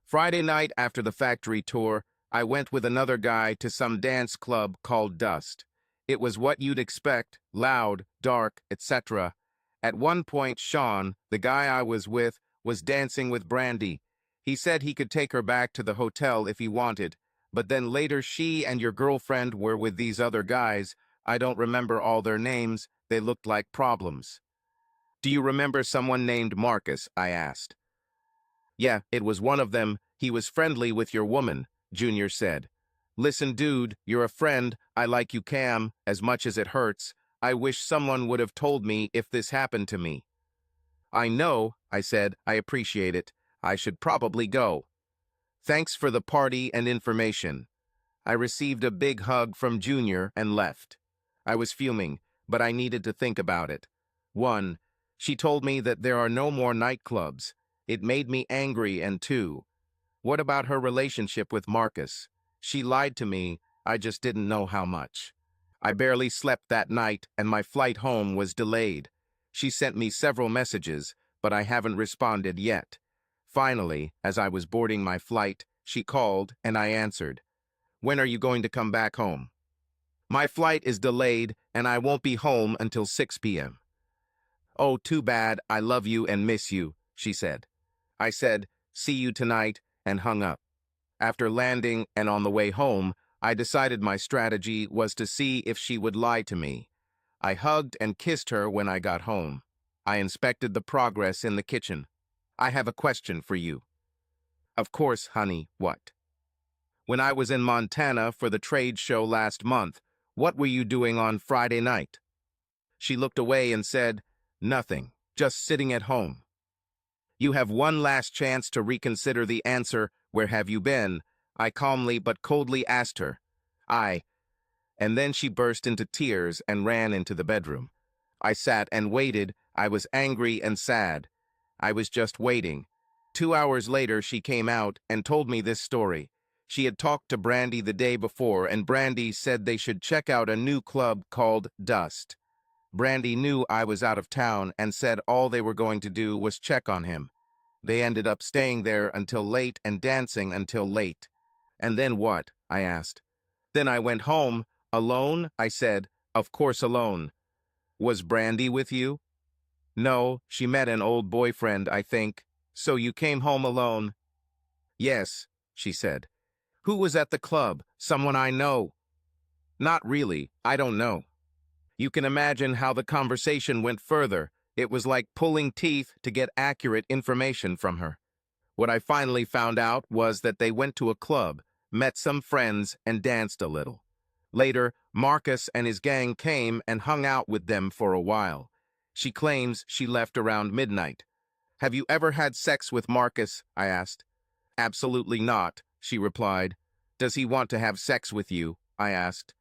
Friday night after the factory tour, I went with another guy to some dance club called Dust. It was what you'd expect, loud, dark, etc. At one point, Sean, the guy I was with, was dancing with Brandy. He said he could take her back to the hotel if he wanted, but then later she and your girlfriend were with these other guys. I don't remember all their names. They looked like problems. Do you remember someone named Marcus? I asked. Yeah, it was one of them. He was friendly with your woman, Junior said. Listen, dude, you're a friend. I like you, Cam, as much as it hurts. I wish someone would have told me if this happened to me. I know, I said. I appreciate it. I should probably go. Thanks for the party and information. I received a big hug from Junior and left. I was fuming, but I needed to think about it. 1. She told me that there are no more nightclubs. It made me angry, and 2. What about her relationship with Marcus? She lied to me, I just didn't know how much. I barely slept that night, and my flight home was delayed. She sent me several messages, but I haven't responded yet. Finally, as I was boarding my flight, she called, and I answered. When are you going to come back home? My flight is delayed, and I won't be home until 6 p.m. Oh, too bad. I love you and miss you, she said. I said, see you tonight, and hung up. After landing and on the way home, I decided my strategy was to see if she would lie to me. I hugged and kissed her when I got home. I inspected the progress in the kitchen. I have a question for you. Of course, honey, what? When I was in Montana for the trade show last month, what were you doing on Friday night? She looked away and said, nothing, just sitting at home. You have one last chance to reconsider the answer, where have you been? I calmly but coldly asked her. And then she burst into tears and ran into the bedroom. I sat and waited. I was angry and sad. I was just waiting. 2 hours later, she came out and told me this story. She had talked to Brandy the day before, and Brandy said they should check out a new club called Dust. Brandy knew I was out of town and said all they were going to do was check on him. They ended up staying there until late and dancing until late. And then what? I asked. Then I went home. Alone? I said. Of course alone. Was Brandy with you? No, she met an old boyfriend, I think. So you came home alone? Yes, she said. Who was at the club? Someone I know. Not really. I don't know. You can imagine how the conversation went further. It was like pulling teeth to get accurate information from her. What I finally found out was that they went to a club, met some friends, and danced a little. Later, Marcus and his gang came and hung out with them for a while. She claims she left around midnight. Have you ever had sex with Marcus? I asked. Absolutely not, she replied. Does he want to have sex with you? I asked.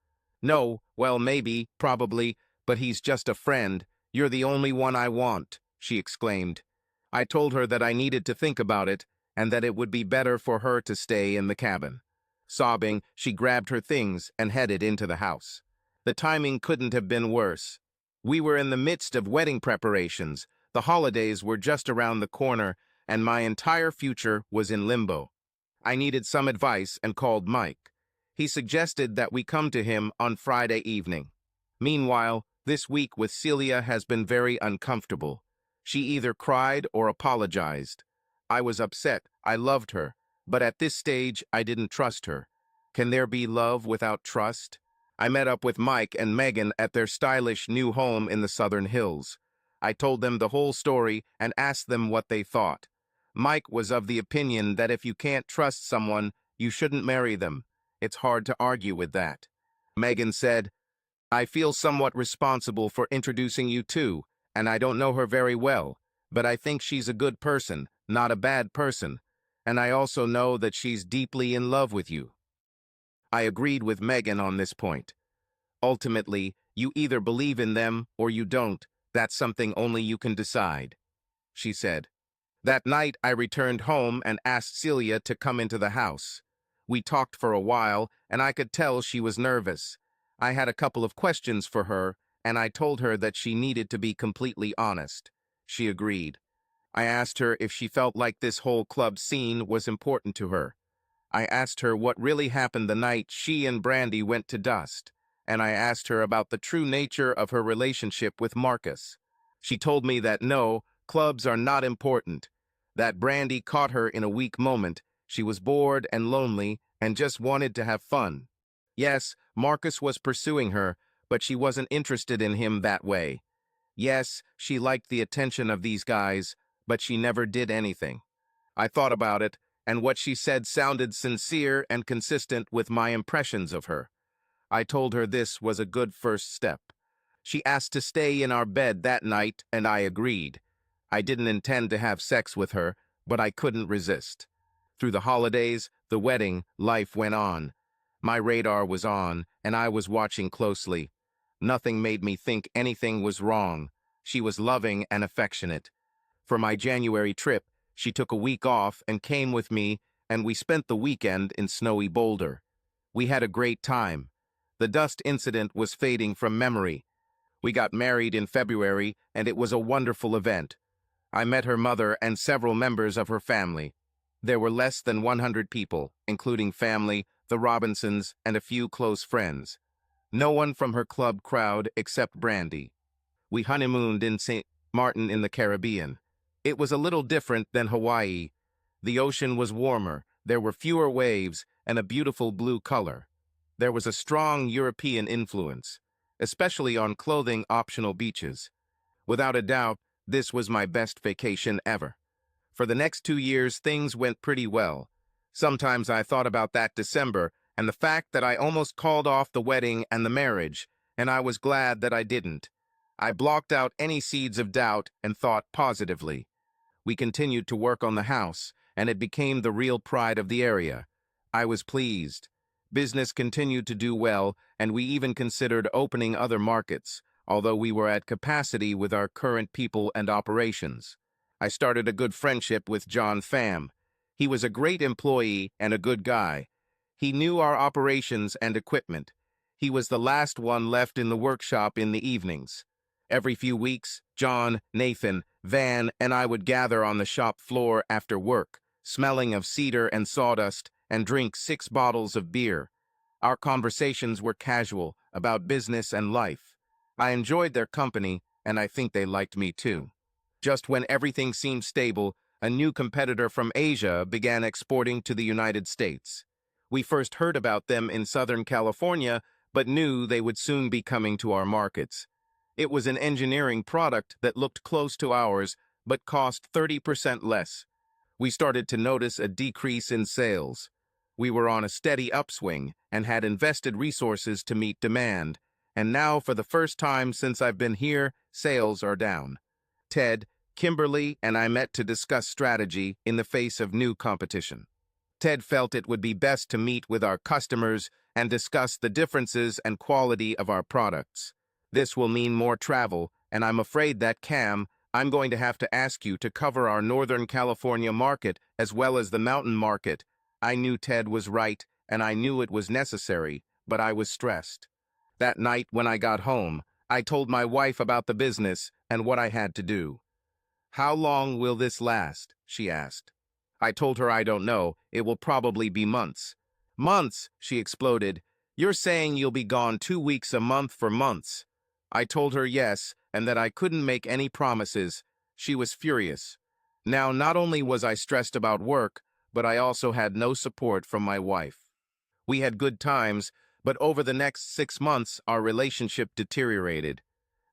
No, well, maybe, probably, but he's just a friend. You're the only one I want, she exclaimed. I told her that I needed to think about it and that it would be better for her to stay in the cabin. Sobbing, she grabbed her things and headed into the house. The timing couldn't have been worse. We were in the midst of wedding preparations, the holidays were just around the corner, and my entire future was in limbo. I needed some advice and called Mike. He suggested that we come to him on Friday evening. Meanwhile, this week with Celia has been very uncomfortable. She either cried or apologized. I was upset. I loved her. But at this stage, I didn't trust her. Can there be love without trust? I met up with Mike and Megan at their stylish new home in the Southern Hills. I told them the whole story and asked them what they thought. Mike was of the opinion that if you can't trust someone, you shouldn't marry them. It's hard to argue with that. Megan said, I feel somewhat responsible for introducing you to, and I don't know her very well, but I think she's a good person, not a bad person, and I also know that she's deeply in love with you. I agreed with Megan on this point. Ultimately, you either believe in them or you don't. That's something only you can decide, she said. That night, I returned home and asked Celia to come into the house. We talked for a while, and I could tell she was nervous. I had a couple of questions for her, and I told her that she needed to be completely honest. She agreed. I asked her if she felt like this whole club scene was important to her. I asked her what really happened the night she and Brandy went to dust, and I asked her about the true nature of her relationship with Marcus. She told me that no, clubs are not important, that Brandy caught her in a weak moment, she was bored and lonely and just wanted to have fun. Yes, Marcus was pursuing her, but she wasn't interested in him that way. Yes, she liked the attention of these guys, but she never did anything. I thought about it, and what she said sounded sincere and consistent with my impressions of her. I told her this was a good first step. She asked to stay in our bed that night, and I agreed. I didn't intend to have sex with her, but I couldn't resist. Through the holidays, the wedding, life went on. My radar was on, and I was watching closely. Nothing made me think anything was wrong. She was loving and affectionate. For my January trip, she took a week off and came with me, and we spent the weekend in snowy Boulder. We had a great time. The dust incident was fading from memory. We got married in February, and it was a wonderful event. I met her mother and several members of her family. There were less than 100 people, including family, the Robinsons, and a few close friends. No one from her club crowd except Brandy. We honeymooned in St. Martin in the Caribbean. It was a little different than Hawaii. The ocean was warmer, there were fewer waves, and a beautiful blue color. There was a strong European influence, especially on clothing-optional beaches. Without a doubt, this was my best vacation ever. For the next 2 years, things went pretty well. Sometimes I thought about that December and the fact that I almost called off the wedding and the marriage, and I was glad that I didn't. I blocked out any seeds of doubt and thought positively. We continued to work on the house, and it became the real pride of the area. I was pleased. Business continued to do well, and we even considered opening other markets, although we were at capacity with our current people and operations. I started a good friendship with John Pham. He was a great employee and a good guy. He knew our operations and equipment. He was the last one left in the workshop in the evenings. Every few weeks, John, Nathan, Van, and I would gather on the shop floor after work, smelling of cedar and sawdust, and drink 6 bottles of beer. Our conversations were casual, about business and life. I enjoyed their company, and I think they liked me too. Just when everything seemed stable, a new competitor from Asia began exporting to the United States. We first heard about them in Southern California, but knew they would soon be coming to our markets. It was an engineering product that looked close to ours, but cost 30% less. We started to notice a decrease in sales. We were on a steady upswing and had invested resources to meet demand, and now for the first time since I've been here, sales are down. Ted, Kimberly, and I met to discuss strategy in the face of new competition. Ted felt it would be best to meet with our customers and discuss the differences and quality of our products. This will mean more travel, and I'm afraid that, Cam, I'm going to have to ask you to cover our Northern California market as well as the mountain market. I knew Ted was right, and I knew it was necessary, but I was stressed. That night when I got home, I told my wife about the business and what I had to do. "How long will this last?" she asked. I told her I don't know, it will probably be months. "Months?" she exploded. "You're saying you'll be gone 2 weeks a month for months?" I told her yes, and that I couldn't make any promises. She was furious. Now, not only was I stressed about work, but I also had no support from my wife. We had good times, but over the next 6 months, our relationship deteriorated.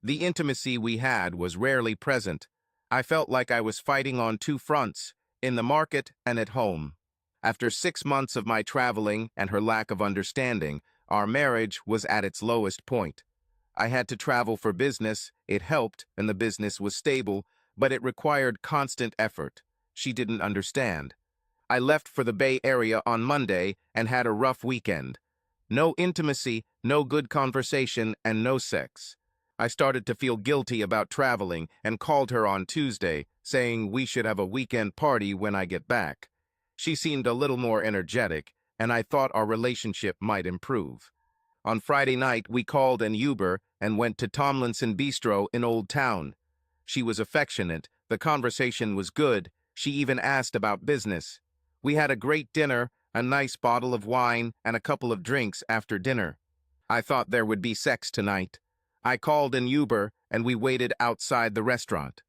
The intimacy we had was rarely present. I felt like I was fighting on 2 fronts, in the market and at home. After 6 months of my traveling and her lack of understanding, our marriage was at its lowest point. I had to travel for business, it helped, and the business was stable, but it required constant effort. She didn't understand. I left for the Bay Area on Monday and had a rough weekend. No intimacy, no good conversation, and no sex. I started to feel guilty about traveling and called her on Tuesday, saying we should have a weekend party when I get back. She seemed a little more energetic, and I thought our relationship might improve. On Friday night, we called an Uber and went to Tomlinson Bistro in Old Town. She was affectionate, the conversation was good, she even asked about business. We had a great dinner, a nice bottle of wine, and a couple of drinks after dinner. I thought there would be sex tonight. I called an Uber, and we waited outside the restaurant.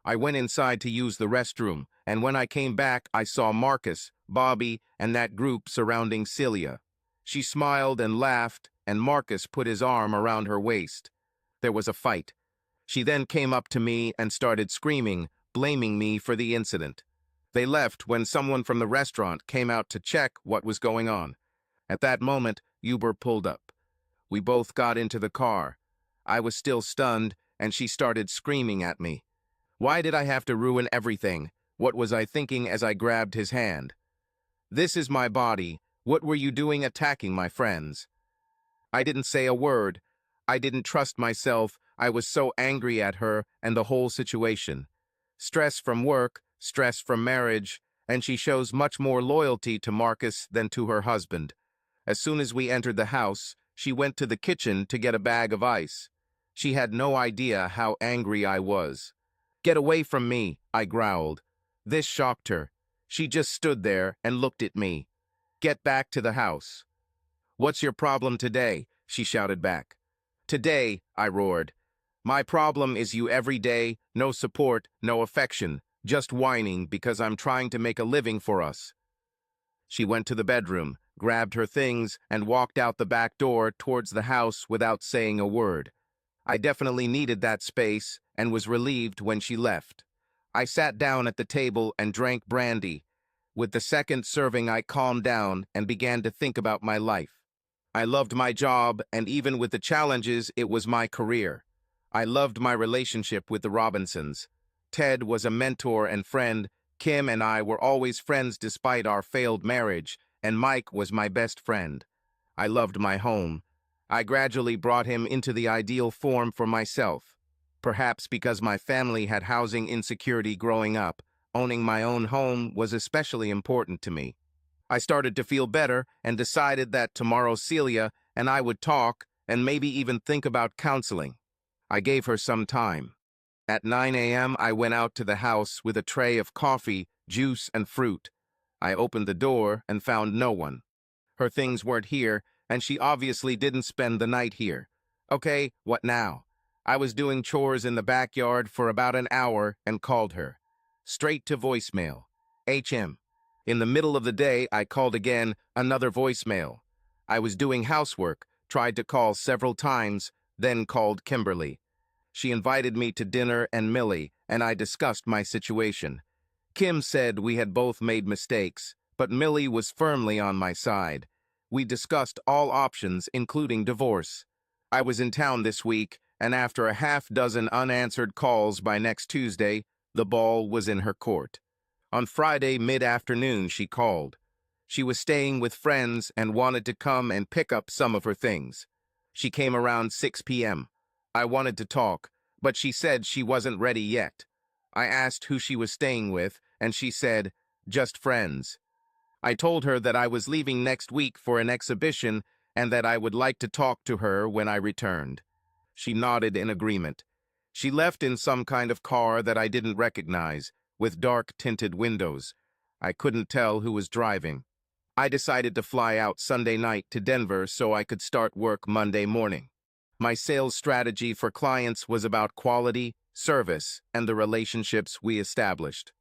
I went inside to use the restroom, and when I came back, I saw Marcus, Bobby, and that group surrounding Celia. She smiled and laughed, and Marcus put his arm around her waist. There was a fight. She then came up to me and started screaming, blaming me for the incident. They left when someone from the restaurant came out to check what was going on. At that moment, Uber pulled up. We both got into the car. I was still stunned, and she started screaming at me. Why did I have to ruin everything? What was I thinking as I grabbed his hand? This is my body. What were you doing attacking my friends? I didn't say a word. I didn't trust myself. I was so angry at her and the whole situation. Stress from work, stress from marriage, and she shows much more loyalty to Marcus than to her husband. As soon as we entered the house, she went to the kitchen to get a bag of ice. She had no idea how angry I was. "Get away from me," I growled. This shocked her. She just stood there and looked at me. "Get back to the house." "What's your problem today?" she shouted back. "Today," I roared. "My problem is you every day, no support, no affection, just whining because I'm trying to make a living for us." She went to the bedroom, grabbed her things, and walked out the back door towards the house without saying a word. I definitely needed that space and was relieved when she left. I sat down at the table and drank brandy. With the second serving, I calmed down and began to think about my life. I loved my job, and even with the challenges, it was my career. I loved my relationship with the Robinsons. Ted was a mentor and friend. Kim and I were always friends despite our failed marriage, and Mike was my best friend. I loved my home. I gradually brought him into the ideal form for myself. Perhaps because my family had housing insecurity growing up, owning my own home was especially important to me. I started to feel better and decided that tomorrow Celia and I would talk and maybe even think about counseling. I gave her some time. At 9 a.m., I went out to the house with a tray of coffee, juice, and fruit. I opened the door and found no one. Her things weren't here, and she obviously didn't spend the night here. Okay, what now? I was doing chores in the backyard for about an hour and called her. Straight to voicemail. HM. In the middle of the day, I called again, another voicemail. I was doing housework, tried to call several times, then called Kimberly. She invited me to dinner and Millie, and I discussed my situation. Kim said we had both made mistakes, but Millie was firmly on my side. We discussed all options, including divorce. I was in town this week, and after a half-dozen unanswered calls by next Tuesday, the ball was in her court. On Friday mid-afternoon, she called. She was staying with friends and wanted to come and pick up some of her things. She came around 6 p.m. I wanted to talk, but she said she wasn't ready yet. I asked who she was staying with, and she said, "Just friends." I told her that I was leaving next week for an exhibition and that I would like to talk to her when I returned. She nodded in agreement. She left in some kind of car that I didn't recognize, with dark tinted windows. I couldn't tell who was driving. I decided to fly out Sunday night to Denver so I could start work Monday morning. My sales strategy for clients was about quality, service, and the relationships we established.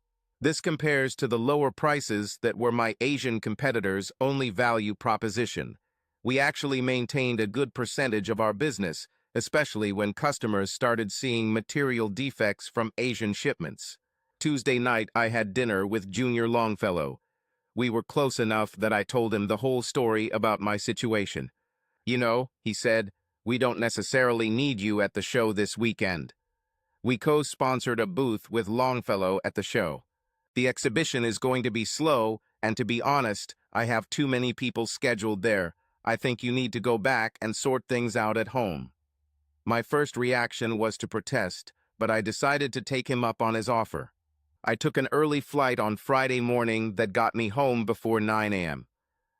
This compares to the lower prices that were my Asian competitors' only value proposition. We actually maintained a good percentage of our business, especially when customers started seeing material defects from Asian shipments. Tuesday night, I had dinner with Junior Longfellow. We were close enough that I told him the whole story about my situation. "You know," he said, "we don't necessarily need you at the show this weekend." We co-sponsored a booth with Longfellow at the show. The exhibition is going to be slow, and to be honest, I have too many people scheduled there. I think you need to go back and sort things out at home. My first reaction was to protest, but I decided to take him up on his offer. I took an early flight on Friday morning that got me home before 9 a.m.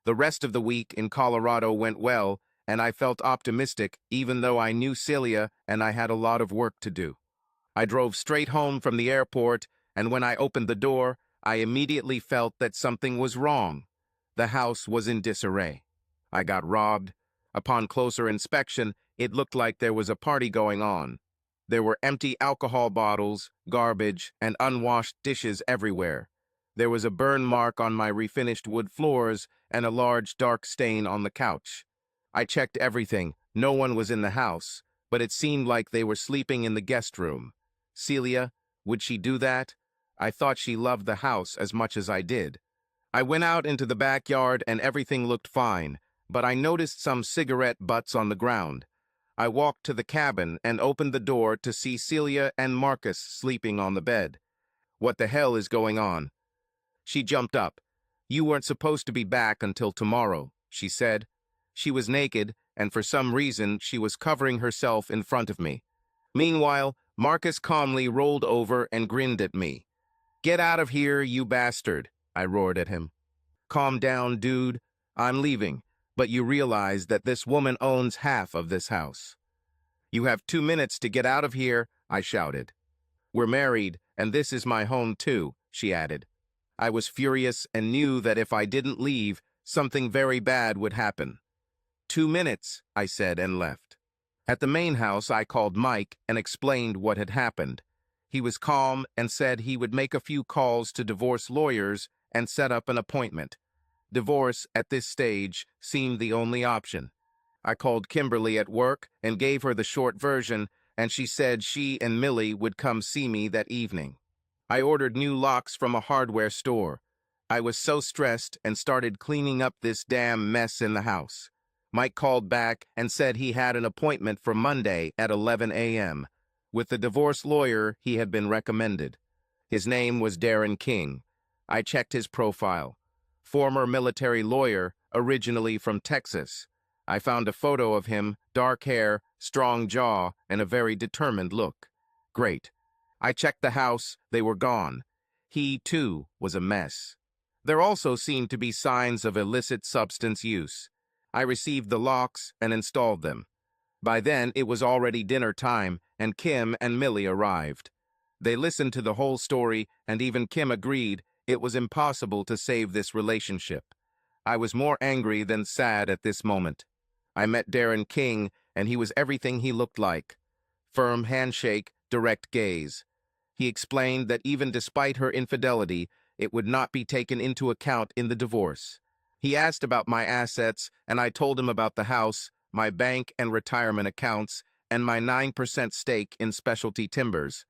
The rest of the week in Colorado went well, and I felt optimistic even though I knew Celia and I had a lot of work to do. I drove straight home from the airport, and when I opened the door, I immediately felt that something was wrong. The house was in disarray. I got robbed. Upon closer inspection, it looked like there was a party going on. There were empty alcohol bottles, garbage, and unwashed dishes everywhere. There was a burn mark on my refinished wood floors and a large dark stain on the couch. I checked everything. No one was in the house, but it seemed like they were sleeping in the guest room. Celia, would she do that? I thought she loved the house as much as I did. I went out into the backyard and everything looked fine, but I noticed some cigarette butts on the ground. I walked to the cabin and opened the door to see Celia and Marcus sleeping on the bed. What the hell is going on? She jumped up. You weren't supposed to be back until tomorrow, she said. She was naked, and for some reason she was covering herself in front of me. Meanwhile, Marcus calmly rolled over and grinned at me. Get out of here, you bastard, I roared at him. Calm down, dude. I'm leaving, but you realize that this woman owns half of this house. You have 2 minutes to get out of here, I shouted. We're married, and this is my home too, she added. I was furious and knew that if I didn't leave, something very bad would happen. 2 minutes, I said and left. At the main house, I called Mike and explained what had happened. He was calm and said he would make a few calls to divorce lawyers and set up an appointment. Divorce, at this stage, seemed the only option. I called Kimberly at work and gave her the short version, and she said she and Millie would come see me that evening. I ordered new locks from a hardware store. I was so stressed and started cleaning up this damn mess in the house. Mike called back and said he had an appointment for Monday at 11 a.m. with the divorce lawyer he had been recommended. His name was Darren King. I checked his profile. Former military lawyer, originally from Texas. I found a photo of him, dark hair, strong jaw, and a very determined look. Great. I checked the house. They were gone. He, too, was a mess. There also seemed to be signs of illicit substance use. I received the locks and installed them. By then, it was already dinner time, and Kim and Millie arrived. They listened to the whole story, and even Kim agreed it was impossible to save this relationship. I was more angry than sad at this moment. I met Darren King, and he was everything he looked like. Firm handshake, direct gaze. He explained that even despite her infidelity, it would not be taken into account in the divorce. He asked about my assets, and I told him about the house, my bank and retirement accounts, and my 9% stake in Specialty Timbers.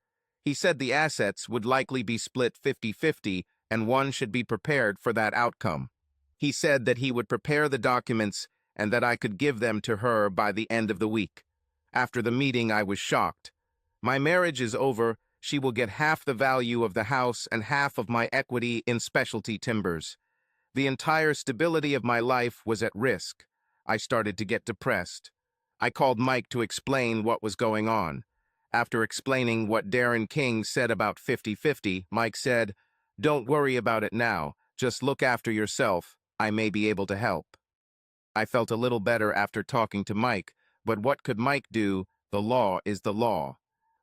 He said the assets would likely be split 50-50, and one should be prepared for that outcome. He said that he would prepare the documents and that I could give them to her by the end of the week. After the meeting, I was shocked. My marriage is over. She will get half the value of the house and half of my equity in Specialty Timbers. The entire stability of my life was at risk. I started to get depressed. I called Mike to explain what was going on. After explaining what Darren King said about 50-50, Mike said, "Don't worry about it now. Just look after yourself. I may be able to help." I felt a little better after talking to Mike, but what could Mike do? The law is the law.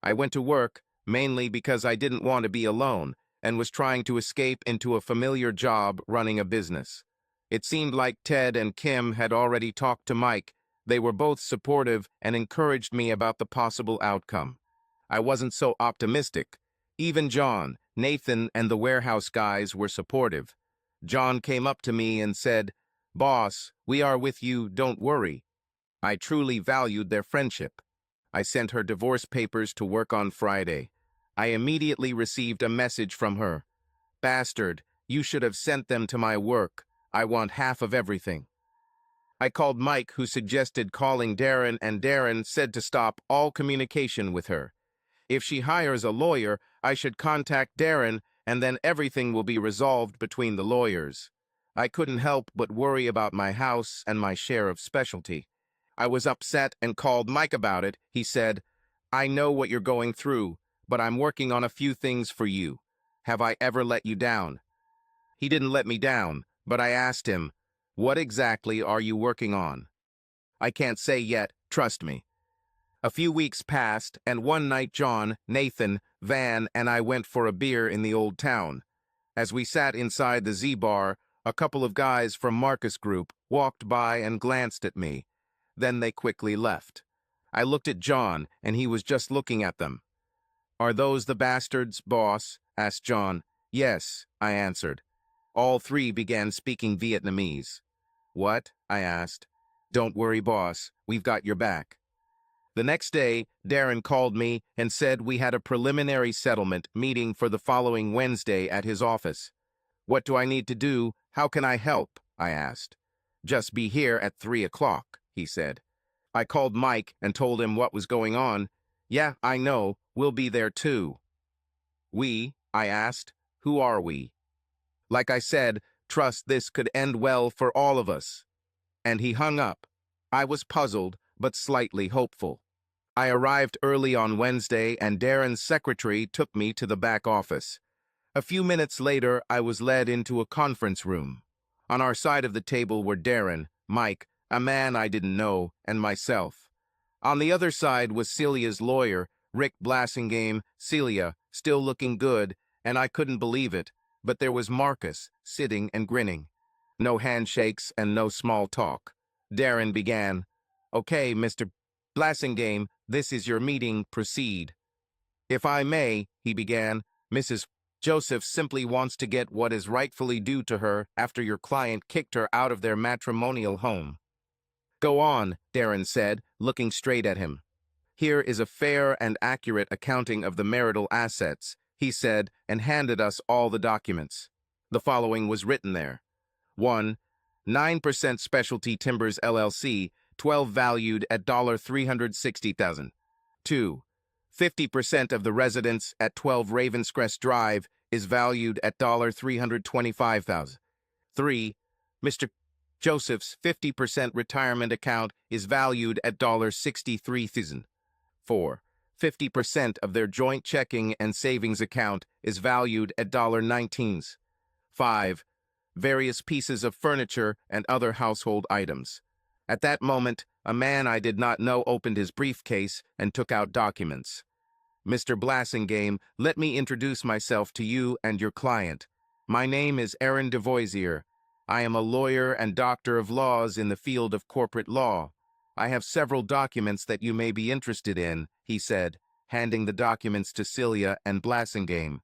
I went to work, mainly because I didn't want to be alone, and was trying to escape into a familiar job running a business. It seemed like Ted and Kim had already talked to Mike. They were both supportive and encouraged me about the possible outcome. I wasn't so optimistic. Even John, Nathan, and the warehouse guys were supportive. John came up to me and said, "Boss, we are with you, don't worry." I truly valued their friendship. I sent her divorce papers to work on Friday. I immediately received a message from her. "Bastard, you should have sent them to my work. I want half of everything." I called Mike, who suggested calling Darren, and Darren said to stop all communication with her. If she hires a lawyer, I should contact Darren, and then everything will be resolved between the lawyers. I couldn't help but worry about my house and my share of Specialty. I was upset and called Mike about it. He said, "I know what you're going through, but I'm working on a few things for you. Have I ever let you down?" He didn't let me down, but I asked him, "What exactly are you working on?" "I can't say yet, trust me." A few weeks passed, and one night John, Nathan, Van, and I went for a beer in the old town. As we sat inside the Z-Bar, a couple of guys from Marcus Group walked by and glanced at me. Then they quickly left. I looked at John, and he was just looking at them. "Are those the bastards, boss?" asked John. "Yes," I answered. All three began speaking Vietnamese. "What?" I asked. "Don't worry, boss. We've got your back." The next day, Darren called me and said we had a preliminary settlement meeting for the following Wednesday at his office. "What do I need to do? How can I help?" I asked. "Just be here at 3 o'clock, he said. I called Mike and told him what was going on. "Yeah, I know. We'll be there too." "We?" I asked. "Who are we?" Like I said, trust this could end well for all of us. And he hung up. I was puzzled, but slightly hopeful. I arrived early on Wednesday, and Darren's secretary took me to the back office. A few minutes later, I was led into a conference room. On our side of the table were Darren, Mike, a man I didn't know, and myself. On the other side was Celia's lawyer, Rick Blassingame. Celia, still looking good, and I couldn't believe it, but there was Marcus, sitting and grinning. No handshakes and no small talk. Darren began, "Okay, Mr. Blassingame, this is your meeting. Proceed." "If I may," he began, "Mrs. Joseph simply wants to get what is rightfully due to her after your client kicked her out of their matrimonial home." "Go on," Darren said, looking straight at him. "Here is a fair and accurate accounting of the marital assets," he said, and handed us all the documents. The following was written there. 1. 9% Specialty Timbers LLC, 12 valued at $360,000. 2. 50% of the residence at 12 Ravenscrest Drive is valued at $325,000. 3. Mr. Joseph's 50% retirement account is valued at $63,000. 4. 50% of their joint checking and savings account is valued at $19. 5. Various pieces of furniture and other household items. At that moment, a man I did not know opened his briefcase and took out documents. "Mr. Blassingame, let me introduce myself to you and your client. My name is Aaron DeVoisier. I am a lawyer and doctor of laws in the field of corporate law. I have several documents that you may be interested in," he said, handing the documents to Celia and Blassingame.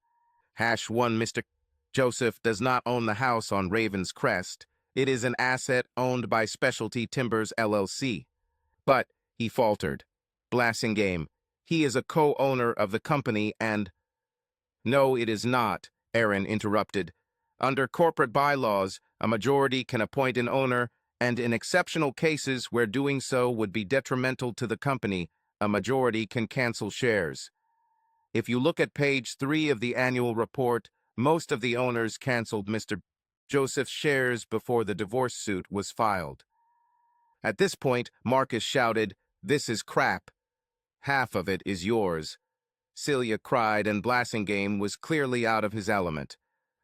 "1. Mr. Joseph does not own the house on Raven's Crest. It is an asset owned by Specialty Timbers LLC. But," he faltered, "Blassingame, he is a co-owner of the company and—" "No, it is not," Aaron interrupted. "Under corporate bylaws, a majority can appoint an owner, and in exceptional cases where doing so would be detrimental to the company, a majority can cancel shares. If you look at page 3 of the annual report, most of the owners canceled Mr. Joseph's shares before the divorce suit was filed." At this point, Marcus shouted, "This is crap. Half of it is yours." Celia cried, and Blassingame was clearly out of his element.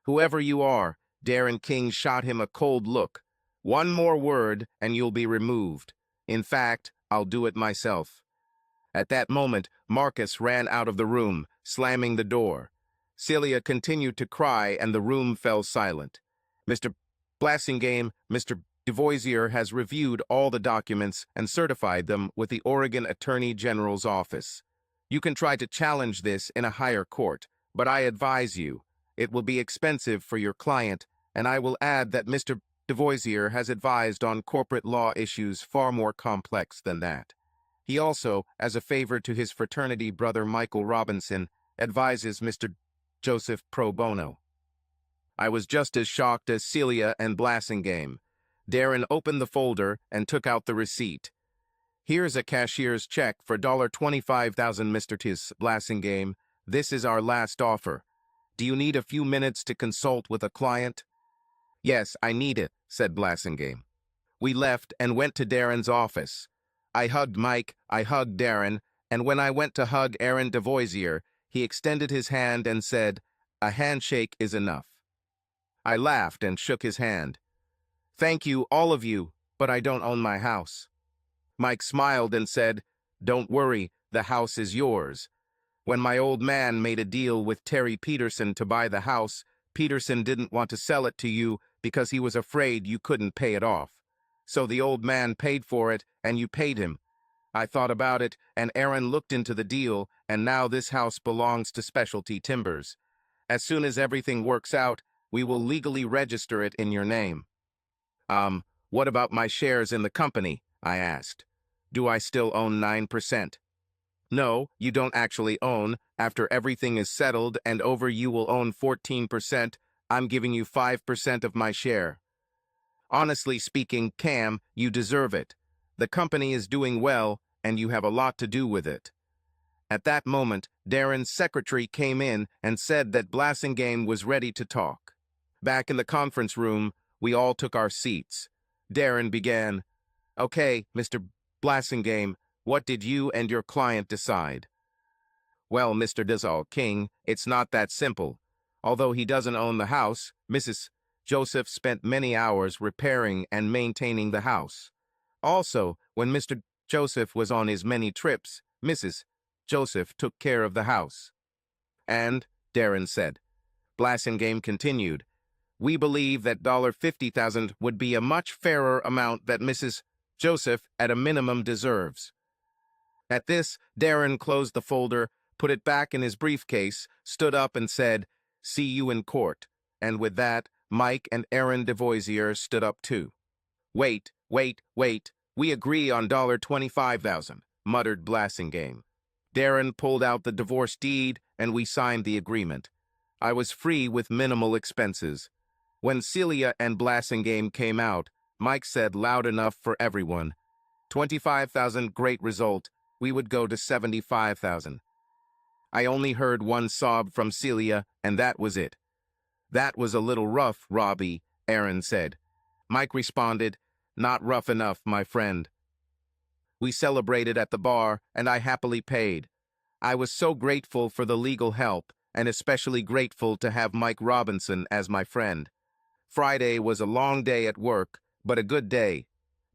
"Whoever you are," Darren King shot him a cold look. "One more word, and you'll be removed. In fact, I'll do it myself." At that moment, Marcus ran out of the room, slamming the door. Celia continued to cry, and the room fell silent. "Mr. Blassingame, Mr. DeVoisier has reviewed all the documents and certified them with the Oregon Attorney General's office. You can try to challenge this in a higher court, but I advise you, it will be expensive for your client, and I will add that Mr. DeVoisier has advised on corporate law issues far more complex than that. He also, as a favor to his fraternity brother Michael Robinson, advises Mr. Joseph pro bono." I was just as shocked as Celia and Blassingame. Darren opened the folder and took out the receipt. "Here's a cashier's check for $25,000, Mr. Blassingame. This is our last offer. Do you need a few minutes to consult with a client?" "Yes, I need it," said Blassingame. We left and went to Darren's office. I hugged Mike, I hugged Darren, and when I went to hug Aaron DeVoisier, he extended his hand and said, "A handshake is enough." I laughed and shook his hand. "Thank you, all of you, but I don't own my house." Mike smiled and said, Don't worry, the house is yours. When my old man made a deal with Terry Peterson to buy the house, Peterson didn't want to sell it to you because he was afraid you couldn't pay it off. So the old man paid for it, and you paid him. I thought about it, and Aaron looked into the deal, and now this house belongs to Specialty Timbers. As soon as everything works out, we will legally register it in your name. What about my shares in the company? I asked. Do I still own 9%? No, you don't actually own. After everything is settled and over, you will own 14%. I'm giving you 5% of my share. Honestly speaking, Cam, you deserve it. The company is doing well, and you have a lot to do with it. At that moment, Darren's secretary came in and said that Blassingame was ready to talk. Back in the conference room, we all took our seats. Darren began, "Okay, Mr. Blassingame, what did you and your client decide?" "Well, Mr. Dizal King, it's not that simple. Although he doesn't own the house, Mrs. Joseph spent many hours repairing and maintaining the house. Also, when Mr. Joseph was on his many trips, Mrs. Joseph took care of the house." "And," Darren said. Blassingame continued, "We believe that $50,000 would be a much fairer amount that Mrs. Joseph at a minimum deserves." At this, Darren closed the folder, put it back in his briefcase, stood up and said, "See you in court." And with that, Mike and Aaron DeVoisier stood up too. Wait. We agree on $25,000, muttered Blassingame. Darren pulled out the divorce deed, and we signed the agreement. I was free with minimal expenses. When Celia and Blassingame came out, Mike said loud enough for everyone, "25,000, great result. We would go to 75,000. I only heard one sob from Celia, and that was it. "That was a little rough, Robbie," Aaron said. Mike responded, "Not rough enough, my friend." We celebrated at the bar, and I happily paid. I was so grateful for the legal help, and especially grateful to have Mike Robinson as my friend. Friday was a long day at work, but a good day.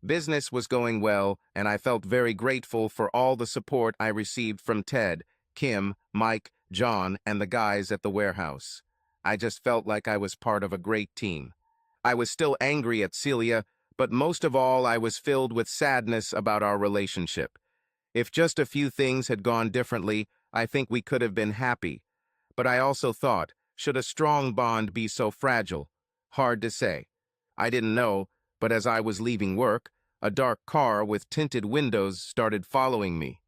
Business was going well, and I felt very grateful for all the support I received from Ted, Kim, Mike, John, and the guys at the warehouse. I just felt like I was part of a great team. I was still angry at Celia, but most of all I was filled with sadness about our relationship. If just a few things had gone differently, I think we could have been happy. But I also thought, should a strong bond be so fragile? Hard to say. I didn't know, but as I was leaving work, a dark car with tinted windows started following me.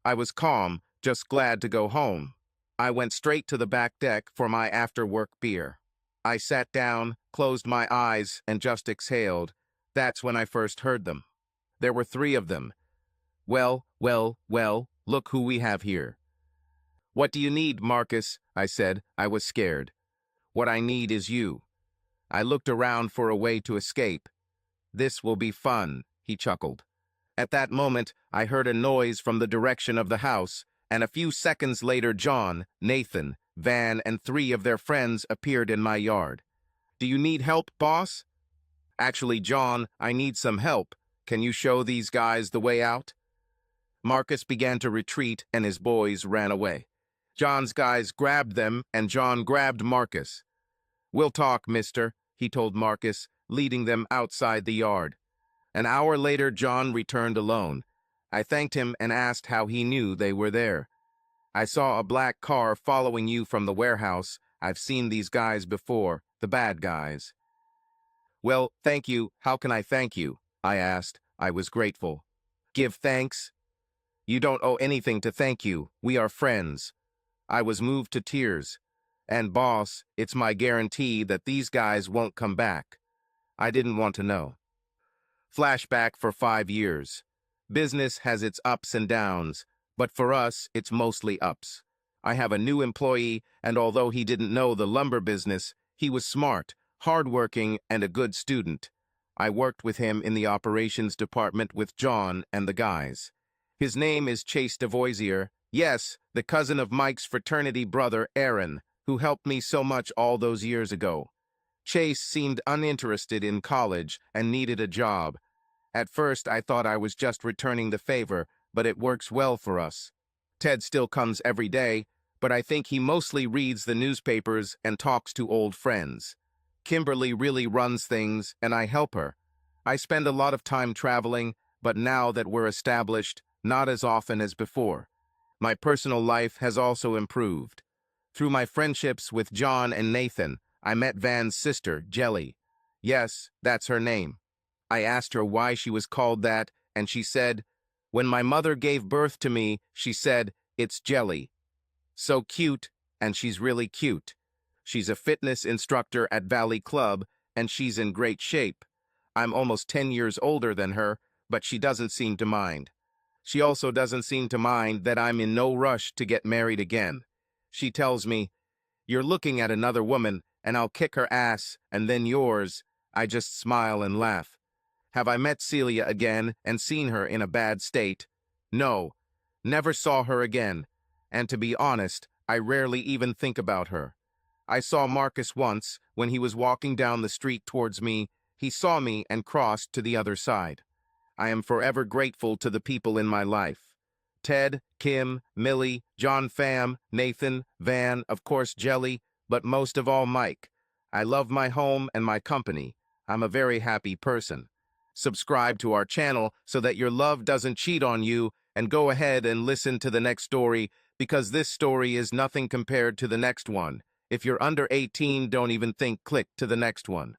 I was calm, just glad to go home. I went straight to the back deck for my after-work beer. I sat down, closed my eyes, and just exhaled. That's when I first heard them. There were 3 of them. Well, look who we have here." "What do you need, Marcus?" I said. I was scared. "What I need is you." I looked around for a way to escape. "This will be fun," he chuckled. At that moment, I heard a noise from the direction of the house, and a few seconds later John, Nathan, Van, and 3 of their friends appeared in my yard. "Do you need help, boss?" "Actually, John, I need some help. Can you show these guys the way out?" Marcus began to retreat, and his boys ran away. John's guys grabbed them, and John grabbed Marcus. "We'll talk, mister," he told Marcus, leading them outside the yard. An hour later, John returned alone. I thanked him and asked how he knew they were there. "I saw a black car following you from the warehouse. I've seen these guys before, the bad guys." "Well, thank you. How can I thank you?" I asked. I was grateful. "Give thanks?" "You don't owe anything to thank you. We are friends." I was moved to tears. "And boss, it's my guarantee that these guys won't come back." I didn't want to know. Flashback for 5 years. Business has its ups and downs, but for us, it's mostly ups. I have a new employee, and although he didn't know the lumber business, he was smart, hardworking, and a good student. I worked with him in the operations department with John and the guys. His name is Chase DeVoisier. Yes, the cousin of Mike's fraternity brother, Aaron, who helped me so much all those years ago. Chase seemed uninterested in college and needed a job. At first, I thought I was just returning the favor, but it works well for us. Ted still comes every day, but I think he mostly reads the newspapers and talks to old friends. Kimberly really runs things, and I help her. I spend a lot of time traveling, but now that we're established, not as often as before. My personal life has also improved. Through my friendships with John and Nathan, I met Van's sister, Jelly. Yes, that's her name. I asked her why she was called that, and she said, "When my mother gave birth to me, she said, 'It's Jelly.' So cute, and she's really cute. She's a fitness instructor at Valley Club, and she's in great shape. I'm almost 10 years older than her, but she doesn't seem to mind. She also doesn't seem to mind that I'm in no rush to get married again. She tells me, 'You're looking at another woman, and I'll kick her ass, and then yours.' I just smile and laugh. Have I met Celia again and seen her in a bad state? No, never saw her again. And to be honest, I rarely even think about her. I saw Marcus once when he was walking down the street towards me. He saw me and crossed to the other side. I am forever grateful to the people in my life. Ted, Kim, Millie, John Pham, Nathan, Van, of course Jelly, but most of all Mike. I love my home and my company. I'm a very happy person. Subscribe to our channel so that your love doesn't cheat on you, and go ahead and listen to the next story, because this story is nothing compared to the next one. If you're under 18, don't even think, click to the next one.